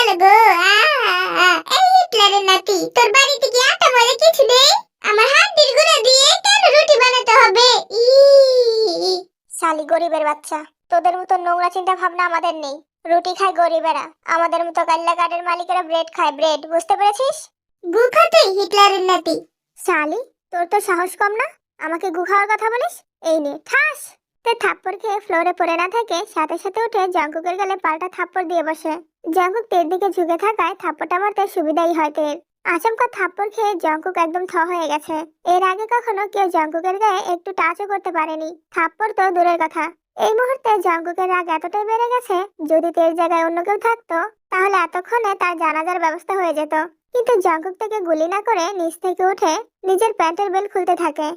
গেল গো। এই হিটলারের নাতি, তোর বাড়িতে কি আটা ময়দা কিছু নেই? আমার হাতের গুঁড়া দিয়ে কেন রুটি বানাতে হবে? শালি গরিবের বাচ্চা, তোদের মতো নোংরা চিন্তা ভাবনা আমাদের নেই। রুটি খায় গরিবেরা, আমাদের মতো গাল্লা গার্ডের মালিকেরা ব্রেড খায় ব্রেড, বুঝতে পেরেছিস? গু খাতে হিটলারের নাতি। শালি, তোর তো সাহস কম না, আমাকে গু খাওয়ার কথা বলিস? এই নে ঠাস। তে থাপ্পড় খেয়ে ফ্লোরে পড়ে না থেকে সাথে সাথে উঠে জঙ্কুকের গালে পাল্টা থাপ্পড় দিয়ে বসে। জঙ্কুক তের দিকে ঝুঁকে থাকায় থাপ্পড়টা মারতে সুবিধাই হয় তের। আচমকা থাপ্পড় খেয়ে জঙ্কুক একদম থ হয়ে গেছে। এর আগে কখনো কেউ জঙ্কুকের গায়ে একটু টাচও করতে পারেনি, থাপ্পড় তো দূরের কথা। এই মুহূর্তে জঙ্কুকের রাগ এতটাই বেড়ে গেছে, যদি তের জায়গায় অন্য কেউ থাকতো তাহলে এতক্ষণে তার জানাজার ব্যবস্থা হয়ে যেত। কিন্তু জঙ্কুক থেকে গুলি না করে নিচ থেকে উঠে নিজের প্যান্টের বেল্ট খুলতে থাকে।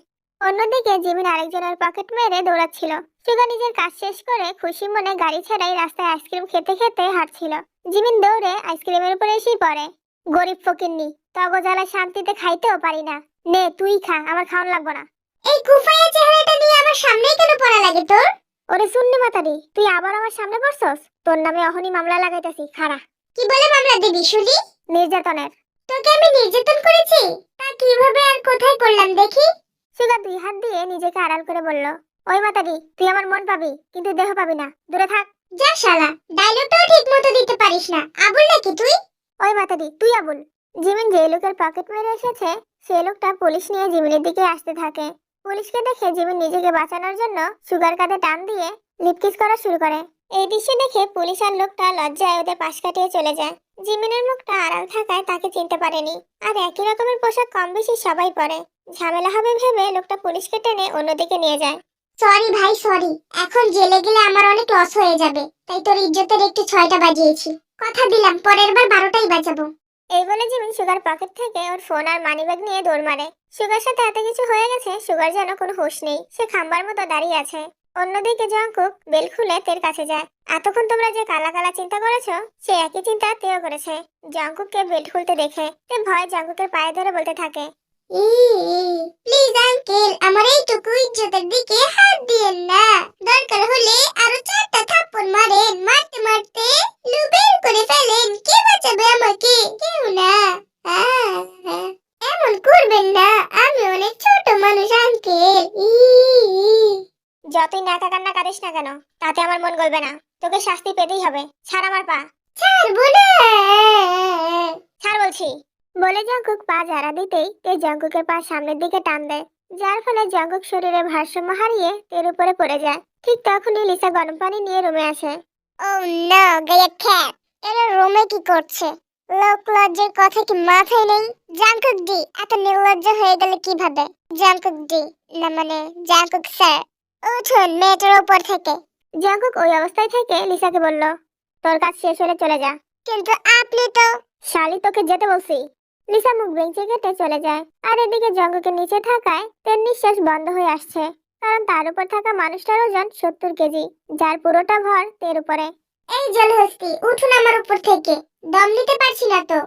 অন্যদিকে জিমিন আরেকজনের পকেট মেরে দৌড়াচ্ছিল। সুগা নিজের কাজ শেষ করে খুশি মনে গাড়ি ছাড়াই রাস্তায় আইসক্রিম খেতে খেতে হাঁটছিল। জিমিন দৌড়ে আইসক্রিমের উপরে এসেই পড়ে। গরিব ফকিন্নি, তগজালায় শান্তিতে খাইতেও পারি না। নে তুই খা, আমার খাওয়ান লাগবো না। এই কুফায়া চেহারাটা নিয়ে আমার সামনেই কেন পড়া লাগে তোর? ওরে সুন্নি মাতারি, তুই আবার আমার সামনে পড়ছস? তোর নামে অহনি মামলা লাগাইতেছি, খাড়া। কি বলে মামলা দিবি শুনি? নির্যাতনের। তোকে আমি নির্যাতন করেছি? তা কিভাবে আর কোথায় করলাম দেখি? সুগা দুই হাত দিয়ে নিজেকে আড়াল করে বলল, ওই মাতারি, তুই আমার মন পাবি কিন্তু দেহ পাবি না, দূরে থাক। যা শালা, ডায়লগটাও ঠিক মতো দিতে পারিস না, আবুল নাকি তুই? ওই মাতারি, তুই আবুল। জিমিন যে লোকের পকেট মেরে এসেছে সেই লোকটা পুলিশ নিয়ে জিমিনের দিকে আসতে থাকে। পুলিশকে দেখে জিমিন নিজেকে বাঁচানোর জন্য সুগার কাঁধে টান দিয়ে লিপকিস করা শুরু করে। এই দৃশ্য দেখে পুলিশ আর লোকটা লজ্জায় ওদের পাশ কাটিয়ে চলে যায়। জিমিনের মুখটা আড়াল থাকায় তাকে চিনতে পারেনি, আর একই রকমের পোশাক কম বেশি সবাই পরে। ঝামেলা হবে ভেবে লোকটা পুলিশকে টেনে অন্যদিকে নিয়ে যায়। সরি ভাই সরি, এখন জেলে গেলে আমার অনেক লস হয়ে যাবে, তাই তোর ইজ্জতের একটু 6টা বাজিয়েছি। কথা দিলাম পরের বার 12টাই বাজাবো। এই বলে জিমিন সুগার পকেট থেকে ওর ফোন আর মানিব্যাগ নিয়ে দৌড় মারে। সুগার সাথে এত কিছু হয়ে গেছে, সুগার যেন কোনো হুঁশ নেই, সে খাম্বার মতো দাঁড়িয়ে আছে। অন্যদিকে জঙ্কুক বেল খুলে তের কাছে যায়। এতক্ষণ তোমরা যে কালা কালা চিন্তা করেছো, সে একই চিন্তা তেও করেছে। জঙ্কুককে বেল্ট খুলতে দেখে তে ভয়ে জঙ্কুকের পায়ে ধরে বলতে থাকে, প্লিজ আঙ্কেল, আমার এইটুকু ইজ্জতের দিকে হাত দিয়েন না। দরকার হলে আরো 4টা থাপ্পড় মারেন, মারতে মারতে লুবের করে ফেলেন। কে বাঁচাবে আমাকে? কেউ না। এমন করবেন না, আমি অনেক ছোট মানুষ আঙ্কেল। যতই নাকা কান্না কাঁদিস না কেন, তাতে আমার মন গলবে না। তোকে শাস্তি পেতেই হবে। ছাড় আমার পা। ছাড়বো না। ছাড় বলছি। বলে জঙ্কুক পা ঝাড়া দিতেই তে জঙ্কুকের পা সামনের দিকে টান দেয়, যার ফলে জঙ্কুক শরীরে ভারসাম্য হারিয়ে তের উপরে পড়ে যায়। ঠিক তখনই লিসা গরম পানি নিয়ে রুমে আসে। ও নো, গায়া খ্যাট, এরা রোমে কি করছে? লোক লজ্জার কথা কি মাথায় নেই? জাঙ্কুক ডি এত নির্লজ্জ হয়ে গেলে কিভাবে? জাঙ্কুক ডি, না মানে জাঙ্কুক স্যার, উঠুন মেয়েটার উপর থেকে। জঙ্কুক ওই অবস্থায় থেকে লিসাকে বলল, তোর কাজ শেষ হলে চলে যা। কিন্তু আপনি তো। শালি, তোকে যেতে বলছি। লিসা মুখ বেঞ্চে কেটে চলে যায়। আর এদিকে জঙ্কুকের নিচে থাকায় তের নিঃশ্বাস বন্ধ হয়ে আসছে, কারণ তার উপর থাকা মানুষটার ওজন 70 কেজি, যার পুরোটা ভর তের উপরে। এই জলহস্তি, উঠুন আমার উপর থেকে, দম নিতে পারছি না তো।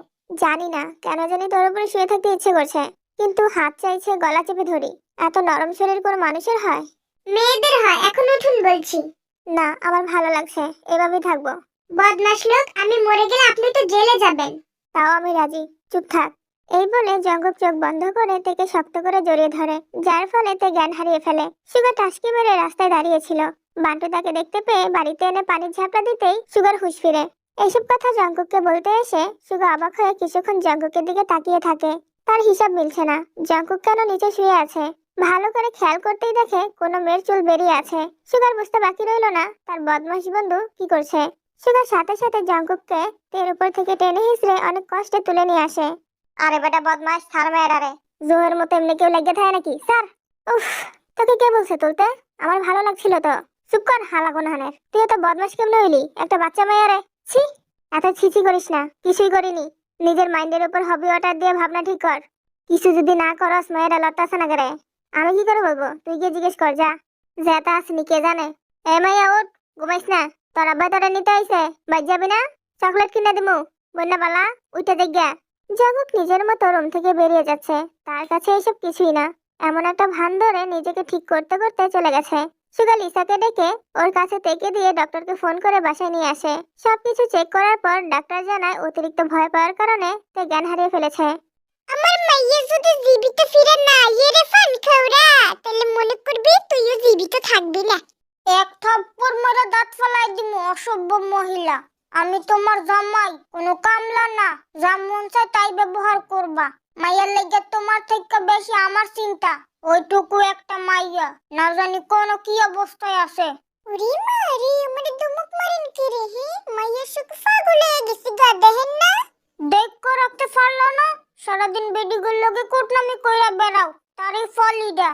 জানি না কেন জানি তোর উপরে শুয়ে থাকতে ইচ্ছে করছে, কিন্তু হাত চাইছে গলা চেপে ধরি। এত নরম শরীর কোনো মানুষের হয়? মেয়েদের হয়। এখন উঠুন বলছি। না, আমার ভালো লাগছে, এভাবেই থাকবো। বদমাশ লোক, আমি মরে গেলে আপনি তো জেলে যাবেন। তাও আমি রাজি, চুপ থাক। এই বলে জঙ্কুক চোখ বন্ধ করে তেকে শক্ত করে জড়িয়ে ধরে, যার ফলে তে জ্ঞান হারিয়ে ফেলে। সুগার টাসকি মেরে রাস্তায় দাঁড়িয়েছিল। বান্টু তাকে দেখতে পেয়ে বাড়িতে এনে পানির ঝাপটা দিতেই সুগার হুঁশ ফিরে। এইসব কথা জঙ্কুককে বলতে এসে সুগা অবাক হয়ে কিছুক্ষণ জঙ্কুকের দিকে তাকিয়ে থাকে। তার হিসাব মিলছে না, জঙ্কুক কেন নিচে শুয়ে আছে। ভালো করে খেয়াল করতেই দেখে কোনো মেয়ের চুল বেরিয়ে আছে। সুগার বুঝতে বাকি রইল না তার বদমাশ বন্ধু কি করছে। সুগার সাথে সাথে জঙ্কুককে তের উপর থেকে টেনে হিঁচড়ে অনেক কষ্টে তুলে নিয়ে আসে। আরে বেটা বদমাশ, ছাড় মেয়েরারে। জোহের মতো এমনি কেউ লেগে থাকে নাকি স্যার? উফ, তোকে কে বলছে তুলতে? আমার ভালো লাগছিল তো। চুপ কর হালা গুনহানের, তুই তো বদমাশ কেমনে হইলি? একটা বাচ্চা মেয়েরে। ছি, এত ছিছি করিস না, কিছুই করিনি। নিজের মাইন্ডের উপর হবি ওয়াটার দিয়ে ভাবনা ঠিক কর। কিছু যদি না করস মেয়েরা লত্তাছে না করে। আমি কি করে বলবো? তুই গিয়ে জিজ্ঞেস কর যা। যেটা আসনি কে জানে। এ মাইয়া ওঠ, ঘুমাইস না। তোর আব্বাই তোরা নিতে আইছে, বাইর যাবি না? চকলেট কিনে দিমু। বন্যা বালা, উঠে দেখ। জঙ্কুক নিজের মতো রুম থেকে বেরিয়ে যাচ্ছে, তার কাছে এসব কিছুই না। এমন একটা ভান ধরে নিজেকে ঠিক করতে করতে চলে গেছে। সুগা লিসাকে ডেকে ওর কাছে থেকে দিয়ে ডক্টরকে ফোন করে বাসায় নিয়ে আসে। সবকিছু চেক করার পর ডাক্তার জানায় অতিরিক্ত ভয় পাওয়ার কারণে তে জ্ঞান হারিয়ে ফেলেছে। আমার মাইয়া যদি জীবিত ফিরে না এরে ফান খাওরা তাহলে মনে করবি তুইও জীবিত থাকবি না। এক থাপ্পড় মেরে দাঁত ফেলাই দিমু অসভ্য মহিলা। আমি তোমার জামাই, কোনো কামলা না। যা মন চায় তাই ব্যবহার করবা। মাইয়ার লেগে তোমার থেকে বেশি আমার চিন্তা। ওইটুকু একটা মাইয়া, না জানি কোন কি অবস্থায় আছে। ওরে মারি আমারে ধমক মারেন কি রে? হে মাইয়ার সুখ পাগল হয়ে গেছে গা, দেখেন না? দেখো রাখতে পারলো না, সারাদিন বেডিগুলোর লগে কুটনামি কইরা বেড়াও, তারই ফল ইডা।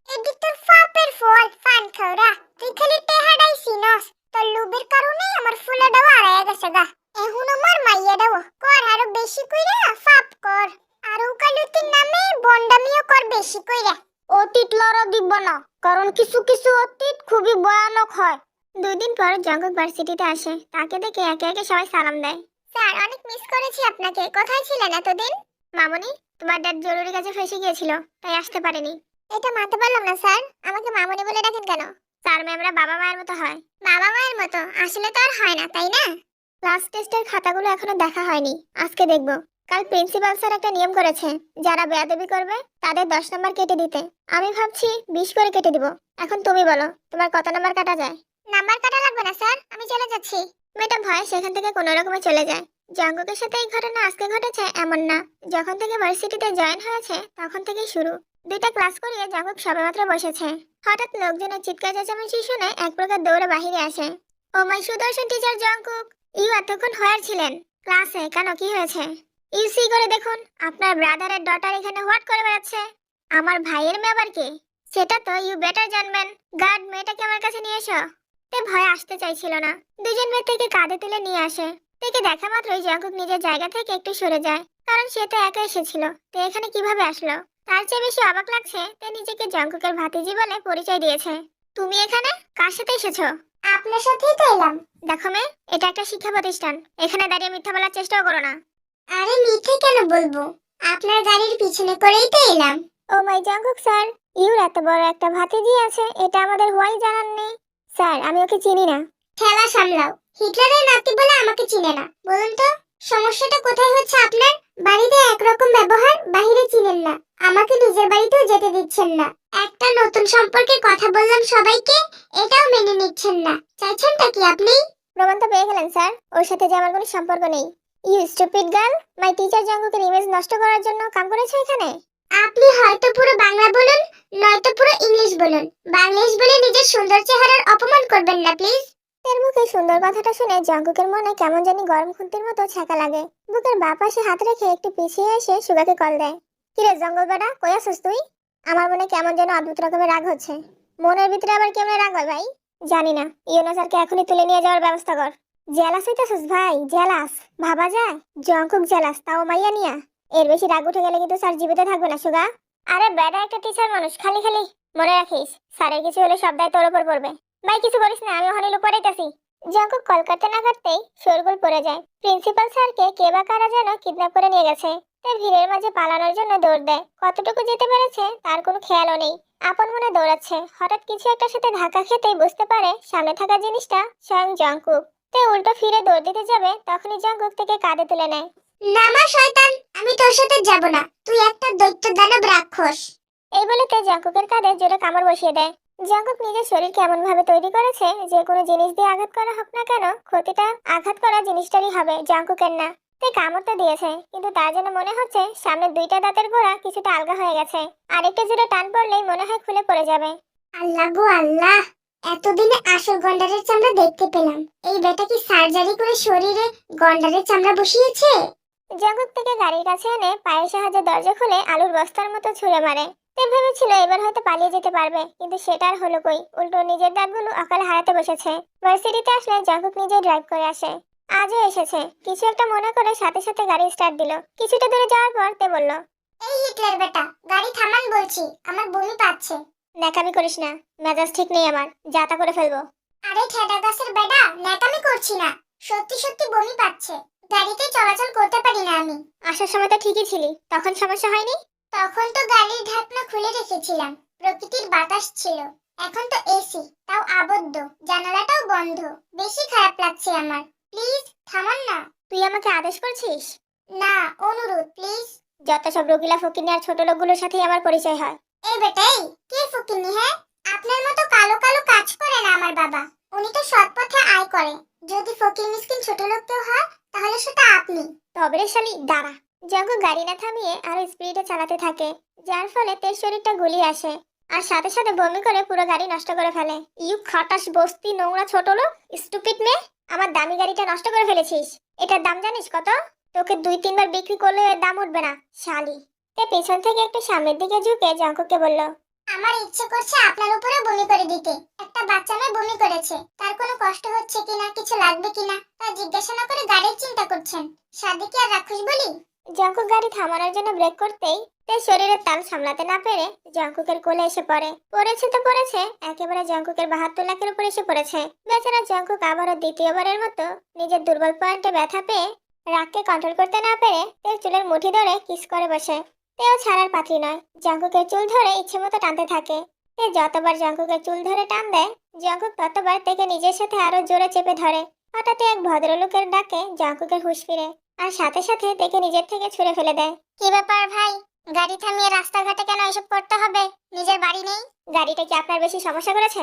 এডি তোর ফাপের ফল ফান খাওরা। তুই খালি টেহাডাই সিনস, তোর লোভের কারণে আমার ফুলাটাও হারায় গেছে গা। এখন আমার মাইয়াটাও কর আরো বেশি কইরা ফাপ কর, আর উকালতির নামে বন্ডামিও কর বেশি কইরা। অতীত লড়া দিব না, কারণ কিছু কিছু অতীত খুবই ভয়ানক হয়। 2 দিন পর জঙ্গক ভার্সিটিতে আসে। তাকে দেখে একে একে সবাই সালাম দেয়। স্যার অনেক মিস করেছি আপনাকে, কোথায় ছিলেন এতদিন? মামনি, তোমার ড্যাড জরুরি কাজে ফেসে গিয়েছিল, তাই আসতে পারেনি। এটা মানতে পারলাম না স্যার, আমাকে মামনি বলে ডাকেন কেন? স্যার ম্যামরা বাবা মায়ের মতো হয়। বাবা মায়ের মতো আসলে তো আর হয় না, তাই না? ক্লাস টেস্টের খাতাগুলো এখনো দেখা হয়নি, আজকে দেখব। কাল প্রিন্সিপাল স্যার একটা নিয়ম করেছে, যারা বেয়াদবি করবে তাদের 10 নম্বর কেটে দিতে। আমি ভাবছি 20 করে কেটে দিব। এখন তুমি বলো, তোমার কত নম্বর কাটা যায়? নাম্বার কাটা লাগবে না স্যার, আমি চলে যাচ্ছি। মেয়েটা ভয় সেখান থেকে কোনো রকমে চলে যায়। জঙ্গকের সাথে এই ঘটনা আজকে ঘটেছে এমন না, যখন থেকে ভার্সিটিতে জয়েন হয়েছে তখন থেকেই শুরু। 2টা ক্লাস করিয়ে জঙ্গক সবেমাত্র বসেছে। হঠাৎ লোকজনের চিৎকার চেঁচামেচি শুনে এক প্রকার দৌড়ে বাহিরে আসে। ও মাই সুদর্শন টিচার জঙ্গক, ইউ এতক্ষণ হোয়ার ছিলেন? ক্লাসে কেন, কি হয়েছে? ইউসি করে দেখুন, আপনার ব্রাদারের ডটার এখানে হোয়াট করে বেড়াচ্ছে। আমার ভাইয়ের মেয়ে আবার কে? সেটা তো ইউ বেটার জানবেন। গার্ড, মেয়েটাকে আমার কাছে নিয়ে এসো। তে ভয় আসতে চাইছিল না, দুজন মেয়ে থেকে কাঁধে তুলে নিয়ে আসে। তেকে দেখা মাত্রই জঙ্গক নিজের জায়গা থেকে একটু সরে যায়, কারণ সে তো একা এসেছিল। তে এখানে কিভাবে আসলো? তার চেয়ে বেশি অবাক লাগছে তে নিজেকে জঙ্গকের ভাতিজি বলে পরিচয় দিয়েছে। তুমি এখানে কার সাথে এসেছো? আপনার সাথেই তো এলাম। দেখো মেয়ে, এটা একটা শিক্ষা প্রতিষ্ঠান, এখানে দাঁড়িয়ে মিথ্যা বলার চেষ্টাও করো না। আরে মিথ্যে কেন বলবো, আপনার গাড়ির পিছনে করেই তো এলাম। ও মাই জঙ্গক স্যার, ইউর এত বড় একটা ভাতিজি আছে, এটা আমাদের হোয়াই জানান নেই। স্যার আমি ওকে চিনি না। খেলা সামলাও, হিটলারের নাতি বলে আমাকে চিনে না। বলুন তো সমস্যাটা কোথায় হচ্ছে আপনার? বাড়িতে একরকম ব্যবহার, বাইরে চিনেন না, আমাকে নিজের বাড়িতেও যেতে দিচ্ছেন না। একটা নতুন সম্পর্কে কথা বললাম সবাইকে, এটাও মেনে নিচ্ছেন না। চাইছেনটা কি আপনি? প্রমাণ তো পেয়ে গেলেন স্যার, ওর সাথে যে আমার কোনো সম্পর্ক নেই। You stupid girl, my teacher জঙ্গকের ইমেজ নষ্ট করার জন্য কাম করেছে এখানে। আপনি হয়তো পুরো বাংলা বলুন, নয়তো পুরো ইংলিশ বলুন। বাংলিশ বলে নিজের সুন্দর চেহারার অপমান করবেন না প্লিজ। এর মুখে সুন্দর কথাটা শুনে জঙ্গকের মনে কেমন জানি গরম খুন্তির মতো ছ্যাঁকা লাগে। বুকের বাঁ পাশে হাত রেখে একটু পিছিয়ে এসে সুগাকে কল দেয়। কিরে জঙ্গল বেটা, কই আছিস তুই? আমার মনে কেমন যেন অদ্ভুত রকমের রাগ হচ্ছে। মনের ভিতরে আবার কেমন রাগ হয় ভাই? জানি না, ইউনো স্যারকে এখনই তুলে নিয়ে যাওয়ার ব্যবস্থা কর। জেলাস হইতেছিস ভাই, জেলাস? ভাবা যায় জঙ্গক জেলাস, তাও মাইয়া নিয়া? এর বেশি রাগ উঠে গেলে কিন্তু স্যার জীবিত থাকবে না সুগা। আরে বেটা একটা টিচার মানুষ, খালি খালি মনে রাখিস স্যারের কিছু হলে সব দায় তোর উপর পড়বে। ভাই কিছু করিস না, আমি ওখানে লুক পড়াইতাছি। জঙ্গক কল করতে না করতেই শোরগোল পড়ে যায়। প্রিন্সিপাল স্যারকে কে বা কারা যেন কিডন্যাপ করে নিয়ে গেছে। তাই ভিড়ের মাঝে পালানোর জন্য দৌড় দেয়। কতটুকু যেতে পেরেছে তার কোনো খেয়ালও নেই, আপন মনে দৌড়াচ্ছে। হঠাৎ কিছু একটার সাথে ধাক্কা খেতেই বুঝতে পারে সামনে থাকা জিনিসটা স্বয়ং জঙ্কুক। তাই উল্টো ফিরে দৌড় দিতে যাবে, তখনই জঙ্কুক থেকে কাঁধে তুলে নেয়। নামা শয়তান, আমি তোর সাথে যাব না, তুই একটা দৈত্য দানব রাক্ষস। এই বলে তে জঙ্কুকের কাঁধে জোরে কামড় বসিয়ে দেয়। জঙ্কুক নিজের শরীরকে এমন ভাবে তৈরি করেছে যে কোনো জিনিস দিয়ে আঘাত করা হোক না কেন, ক্ষতিটা আঘাত করা জিনিসটারই হবে, জঙ্কুকের না। তে কামড়টা দিয়েছে, কিন্তু তার যেন মনে হচ্ছে সামনের 2টা দাঁতের গোড়া কিছুটা আলগা হয়ে গেছে। আর একটু জোরে টান পড়লেই মনে হয় খুলে পড়ে যাবে। আল্লাহ গো আল্লাহ, এতদিনে আসল গন্ডারের চামড়া দেখতে পেলাম। এই বেটা কি সার্জারি করে শরীরে গন্ডারের চামড়া বসিয়েছে? জঙ্কুক থেকে গাড়ির কাছে এনে পায়ের সাহায্যে দরজা খুলে আলুর বস্তার মতো ছুঁড়ে মারে। তে ভেবেছিল এবার হয়তো পালিয়ে যেতে পারবে, কিন্তু সেটা আর হলো কই, উল্টো নিজের দাঁতগুলো অকালে হারাতে বসেছে। ভার্সিটিতে আসলে জঙ্কুক নিজেই ড্রাইভ করে আসে। আজও এসেছে, কিছু একটা মনে করে সাথে সাথে গাড়ি স্টার্ট দিল। কিছুটা দূরে যাওয়ার পর তে বলল, এই হিটলার বেটা, গাড়ি থামান বলছি, আমার বমি পাচ্ছে। ন্যাকামি করিস না, মেজাজ ঠিক নেই আমার, যাতা করে ফেলবো। আরে ঠেডা গাছের বেটা, ন্যাকামি করছি না, সত্যি সত্যি বমি পাচ্ছে, গাড়িতে চলাচল করতে পারি না আমি। আসার সময় তো ঠিকই ছিলি, তখন সমস্যা হয়নি? তখন তো গাড়ির ঢাকনা খুলে রেখেছিলাম, প্রকৃতির বাতাস ছিল। এখন তো এসি, তাও আবদ্ধ, জানালাটাও বন্ধ। বেশি খারাপ লাগছে আমার। প্লিজ থামান না। তুই আমাকে আদেশ করছিস? না, অনুরোধ প্লিজ। যত সব রোগিলা ফকিনি আর ছোট লোকগুলোর সাথেই আমার পরিচয় হয়। এই বেটাই, কে ফকিন্নি হ্যাঁ? আপনার মতো কালো কালো কাজ করে না আমার বাবা। উনি তো সৎ পথে আয় করে। যদি ফকির মিসকিন ছোট লোক কেউ হয়, তাহলে সেটা আপনি। তবে রে শালি দাঁড়া। জঙ্গু গাড়ি না থামিয়ে আরো স্পিডে চালাতে থাকে, যার ফলে তের শরীরটা গুলিয়ে আসে আর সাথে সাথে বমি করে পুরো গাড়ি নষ্ট করে ফেলে। ইউ খাটাস বস্তি নোংরা ছোট লোক, স্টুপিড মেয়ে, আমার দামি গাড়িটা নষ্ট করে ফেলেছিস। এটার দাম জানিস কত? তোকে 2-3 বার বিক্রি করলে এর দাম উঠবে না শালি। তে পেছন থেকে একটু সামনের দিকে ঝুঁকে জঙ্কুকে বলল, আমার ইচ্ছে করছে আপনার উপরে বমি করে দিতে। একটা বাচ্চা মেয়ে বমি করেছে, তার কোনো কষ্ট হচ্ছে কিনা, কিছু লাগবে কিনা তা জিজ্ঞাসা না করে গাড়ির চিন্তা করছেন। সাদে কি আর রাক্ষস বলি? জঙ্কুক গাড়ি থামানোর জন্য ব্রেক করতেই তে শরীরের তাল সামলাতে না পেরে জঙ্কুকের কোলে এসে পড়ে। পড়েছে তো পড়েছে, একেবারে জঙ্কুকের 72 লাখের উপর এসে পড়েছে। বেচারা জঙ্কুক আবারও দ্বিতীয়বারের মতো নিজের দুর্বল পয়েন্টে ব্যথা পেয়ে রাগকে কন্ট্রোল করতে না পেরে তের চুলের মুঠি ধরে কিস করে বসে। তেও ছাড়ার পাত্রী নয়, জঙ্কুকের চুল ধরে ইচ্ছে মতো টানতে থাকে। তে যতবার জঙ্কুকের চুল ধরে টান দেয়, জঙ্কুক ততবার তেকে নিজের সাথে আরো জোরে চেপে ধরে। হঠাৎ এক ভদ্রলোকের ডাকে জঙ্কুকের হুঁশ ফিরে আর সাথে সাথে তেকে নিজের থেকে ছুঁড়ে ফেলে দেয়। কি ব্যাপার ভাই? গাড়ি থামিয়ে রাস্তাঘাটে কেন এসব করতে হবে? নিজের বাড়ি নেই? গাড়িটা কি আপনার বেশি সমস্যা করেছে?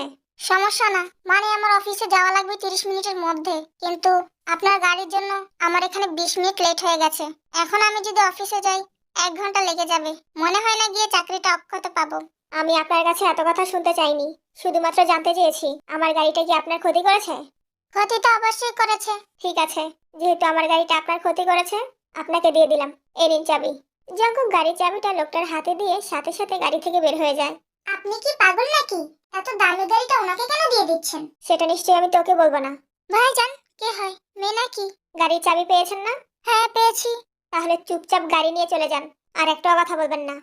সমস্যা না মানে আমার অফিসে যাওয়া লাগবে 30 মিনিটের মধ্যে, কিন্তু আপনার গাড়ির জন্য আমার এখানে 20 মিনিট লেট হয়ে গেছে। এখন আমি যদি অফিসে যাই 1 ঘন্টা লেগে যাবে। মনে হয় না গিয়ে চাকরিটা অক্ষত পাবো। আমি আপনার কাছে এত কথা শুনতে চাইনি, শুধুমাত্র জানতে চেয়েছি আমার গাড়িটা কি আপনার ক্ষতি করেছে? ক্ষতি তো অবশ্যই করেছে। ঠিক আছে, যেহেতু আমার গাড়িটা আপনার ক্ষতি করেছে, আপনাকে দিয়ে দিলাম, এই নিন চাবি। জঙ্কুক গাড়ির চাবিটা লোকটার হাতে দিয়ে সাথে সাথে গাড়ি থেকে বের হয়ে যায়। আপনি কি পাগল নাকি? এত দামি গাড়িটা ওনাকে কেন দিয়ে দিচ্ছেন? সেটা নিশ্চয়ই আমি তোকে বলবো না। ভাইজান, কে হয়? মেয়ে নাকি? গাড়ির চাবি পেয়েছেন না? হ্যাঁ পেয়েছি। তাহলে চুপচাপ গাড়ি নিয়ে চলে যান, আর একটাও কথা বলবেন না।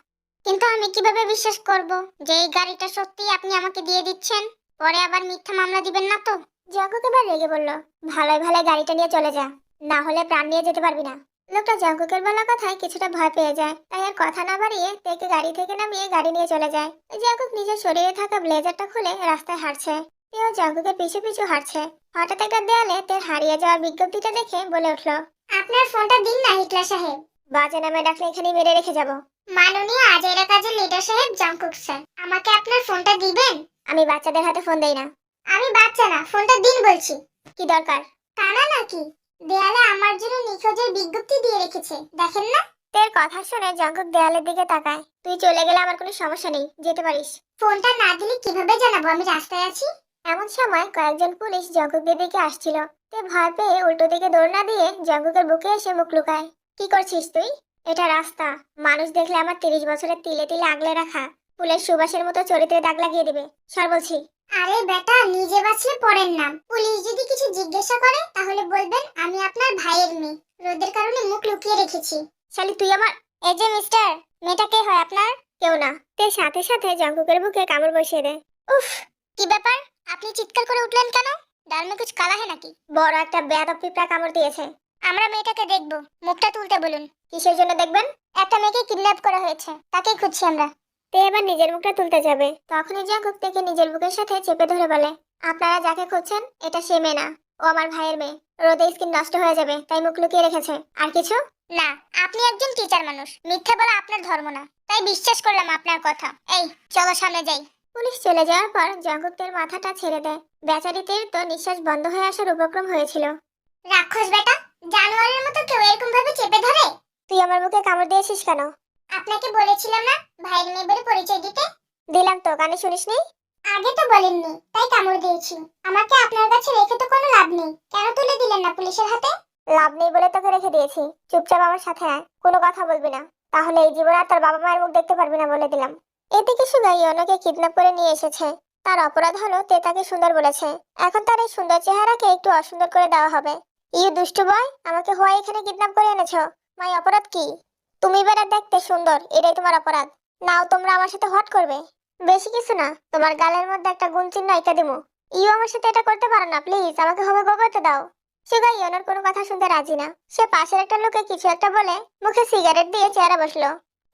কিন্তু আমি কিভাবে বিশ্বাস করব যে এই গাড়িটা সত্যি আপনি আমাকে দিয়ে দিচ্ছেন? পরে আবার মিথ্যা মামলা দিবেন না তো? জঙ্কুক এবার রেগে বলল, ভালোই ভালোই গাড়িটা নিয়ে চলে যা, না হলে প্রাণ নিয়ে যেতে পারবি না। লোকটা জঙ্কুকের বলা কথায় কিছুটা ভয় পেয়ে যায়, তাই আর কথা না বাড়িয়ে তেকে গাড়ি থেকে নামিয়ে গাড়ি নিয়ে চলে যায়। জঙ্কুক নিজের শরীরে থাকা ব্লেজারটা খুলে রাস্তায় হাঁটছে। তেও জঙ্কুকের পিছু পিছু হাঁটছে। হঠাৎ একটা দেয়ালে তের হারিয়ে যাওয়ার বিজ্ঞপ্তিটা দেখে বলে উঠল, আপনার ফোনটা দিন না হিটলার সাহেব। বাজে নামে ডাকলে এখানেই মেরে রেখে যাব। মাননীয় আজাইরা কাজের লিডার সাহেব জঙ্কুক স্যার, আমাকে আপনার ফোনটা দিবেন? আমি বাচ্চাদের হাতে ফোন দেই না। আমি বাচ্চা না, ফোনটা দিন বলছি। কি দরকার? তা না নাকি? দেয়ালে আমার জন্য নিখোঁজের বিজ্ঞপ্তি দিয়ে রেখেছে, দেখেন না? তের কথা শুনে জঙ্কুক দেয়ালের দিকে তাকায়। তুই চলে গেলে আমার কোনো সমস্যা নেই, যেতে পারিস। ফোনটা না দিলে কিভাবে জানাবো আমি রাস্তায় আছি? এমন সময় কয়েকজন পুলিশ জঙ্কুকের দিকে আসছিল। তে ভয় পেয়ে উল্টো দিকে দৌড় না দিয়ে জঙ্কুকের বুকে এসে মুখ লুকায়। কি করছিস তুই? এটা রাস্তা, মানুষ দেখলে আমার 30 বছরের তিলে তিলে আগলে রাখা ফুলের সুবাসের মতো চরিত্রে দাগ লাগিয়ে দিবে। সর বলছি। আরে বেটা, নিজে বাঁচলে পরের নাম। পুলিশ যদি কিছু জিজ্ঞাসা করে তাহলে বলবেন আমি আপনার ভাইয়ের মেয়ে, রোদের কারণে মুখ লুকিয়ে রেখেছি। শালি তুই আমার। এই যে মিস্টার, মেয়েটা কে হয় আপনার? কেউ না। তে সাথে সাথে জঙ্কুকের বুকে কামড় বসিয়ে দেয়। উফ, কি ব্যাপার? আপনি চিৎকার করে উঠলেন কেন? ডাল মে কুছ কালা है নাকি? বড় একটা বেয়াদব পিঁপড়া কামড় দিয়েছে। আমরা মেয়েটাকে দেখবো, মুখটা তুলতে বলুন। কিসের জন্য দেখবেন? একটা মেয়েকে কিডন্যাপ করা হয়েছে, তাকেই খুঁজছি আমরা। তে এবার নিজের মুখটা তুলতে যাবে, তখনই জঙ্কুক তেকে নিজের বুকের সাথে চেপে ধরে বলে, আপনারা যাকে খুঁজছেন এটা সে মেয়ে না, ও আমার ভাইয়ের মেয়ে। রোদে স্কিন নষ্ট হয়ে যাবে তাই মুখ লুকিয়ে রেখেছে। আর কিছু না, আপনি একজন টিচার মানুষ, মিথ্যা বলা আপনার ধর্ম না, তাই বিশ্বাস করলাম আপনার কথা। এই চলো সামনে যাই। পুলিশ চলে যাওয়ার পর জঙ্কুক তের মাথাটা ছেড়ে দেয়। বেচারি তের তো নিঃশ্বাস বন্ধ হয়ে আসার উপক্রম হয়েছিল। রাক্ষস বেটা, জানোয়ারের মতো কেউ এরকম ভাবে চেপে ধরে? তুই আমার বুকে কামড় দিয়েছিস কেন? আপনাকে বলেছিলাম না ভাইয়ের মেয়ে বলে পরিচয় দিতে? দিলাম তো, কানে শুনিসনি? আগে তো বলেননি, তাই কামড় দিয়েছি। আমাকে আপনার কাছে রেখে তো কোনো লাভ নেই, কেন তুলে দিলেন না পুলিশের হাতে? লাভ নেই বলে তোকে রেখে দিয়েছি, চুপচাপ আমার সাথে আয়, কোনো কথা বলবি না, তাহলে এই জীবনে আর তোর বাবা মায়ের মুখ দেখতে পারবি না বলে দিলাম। এদিকে সুগা ইয়োনোকে কিডন্যাপ করে নিয়ে এসেছে। তার অপরাধ হলো তে তাকে সুন্দর বলেছে, এখন তার এই সুন্দর চেহারাকে একটু অসুন্দর করে দেওয়া হবে। ইউ দুষ্টু বয়, আমাকে হোয়াই এখানে কিডন্যাপ করে এনেছো। মাই অপরাধ কি? তুমি বেটা দেখতে সুন্দর, এটাই তোমার অপরাধ। নাও তোমরা আমার সাথে হট করবে। বেশি কিছু না, তোমার গালের মধ্যে একটা গুণ চিহ্ন এঁকে দেবো। ইউ আমার সাথে এটা করতে পারো না, প্লিজ আমাকে হবে গো করতে দাও। সুগা ইয়োনোর কোনো কথা শুনতে রাজি না। সে পাশের একটা লোকে কিছু একটা বলে মুখে সিগারেট দিয়ে চেয়ারে বসলো।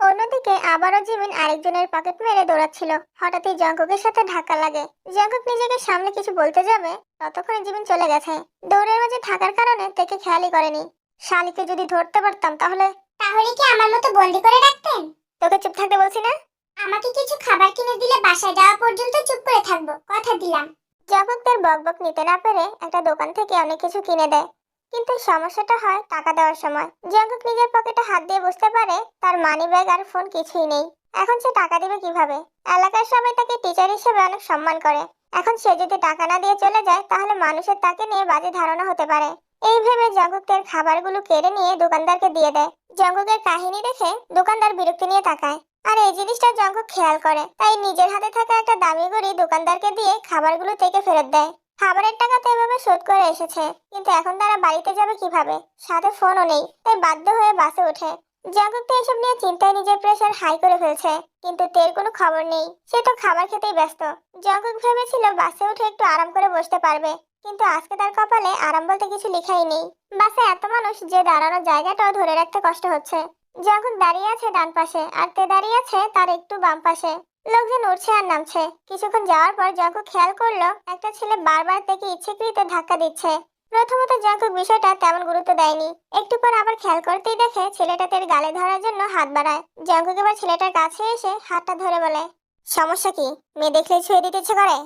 অন্যদিকে আবারও জিমিন আরেকজনের পকেট মেরে দৌড়াচ্ছিল। হঠাৎই জঙ্কুকের সাথে ধাক্কা লাগে। জঙ্কুক নিজেকে সামনে কিছু বলতে যাবে, ততক্ষণে জিমিন চলে গেছে। দৌড়ের মাঝে থাকার কারণে তাকে খেয়ালই করেনি। শালিকে যদি ধরতে পারতাম তাহলে। তাহলে কি আমার মতো বন্দি করে রাখতেন? তোকে চুপ থাকতে বলছি না? আমাকে কিছু খাবার কিনে দিলে বাসায় যাওয়া পর্যন্ত চুপ করে থাকবো, কথা দিলাম। জঙ্কুক তার বকবক নিতে না পেরে একটা দোকান থেকে অনেক কিছু কিনে দেয়। কিন্তু সমস্যাটা হয় টাকা দেওয়ার সময়। জঙ্কুক নিজের পকেটে হাত দিয়ে বুঝতে পারে তার মানি ব্যাগ আর ফোন কিছুই নেই। এখন সে টাকা দিবে কিভাবে? এলাকার সবাই তাকে টিচার হিসেবে অনেক সম্মান করে। এখন সে যদি টাকা না দিয়ে চলে যায় তাহলে মানুষের তাকে নিয়ে বাজে ধারণা হতে পারে। এই ভেবে জঙ্কুক তার খাবারগুলো কেড়ে নিয়ে দোকানদারকে দিয়ে দেয়। জঙ্কুকের কাহিনী দেখে দোকানদার বিরক্তি নিয়ে তাকায়। আর এই জিনিসটা জঙ্কুক খেয়াল করে, তাই নিজের হাতে থাকা একটা দামি ঘড়ি দোকানদারকে দিয়ে খাবারগুলো থেকে ফেরত দেয়। খাবারের টাকা তো এভাবে শোধ করে এসেছে, কিন্তু এখন তারা বাড়িতে যাবে কিভাবে? সাথে ফোনও নেই, তাই বাধ্য হয়ে বাসে ওঠে। জঙ্কুক তো এসব নিয়ে চিন্তায় নিজের প্রেসার হাই করে ফেলছে, কিন্তু তের কোনো খবর নেই। সে তো খাবার খেতেই ব্যস্ত। জঙ্কুক ভেবেছিল বাসে উঠে একটু আরাম করে বসতে পারবে, কিন্তু আজকে তার কপালে আরাম বলতে কিছু লেখাই নেই। বাসে এত মানুষ যে দাঁড়ানোর জায়গাটাও ধরে রাখতে কষ্ট হচ্ছে। জঙ্কুক দাঁড়িয়ে আছে ডান পাশে, আর তে দাঁড়িয়ে আছে তার একটু বাম পাশে। লোকজন উঠছে আর নামছে। কিছুক্ষণ যাওয়ার পর জঙ্কুক খেয়াল করলো একটা ছেলে বারবার তাকে ইচ্ছাকৃত ধাক্কা দিচ্ছে। প্রথমত জঙ্কুক বিষয়টা তেমন গুরুত্ব দেয়নি। একটু পর আবার খেয়াল করতেই দেখে ছেলেটা তার গালে ধরার জন্য হাত বাড়ায়। জঙ্কুক এবার ছেলেটার কাছে এসে হাতটা ধরে বলে, সমস্যা কি? মেয়ে দেখলে ছুঁয়ে দিতে ইচ্ছে করে?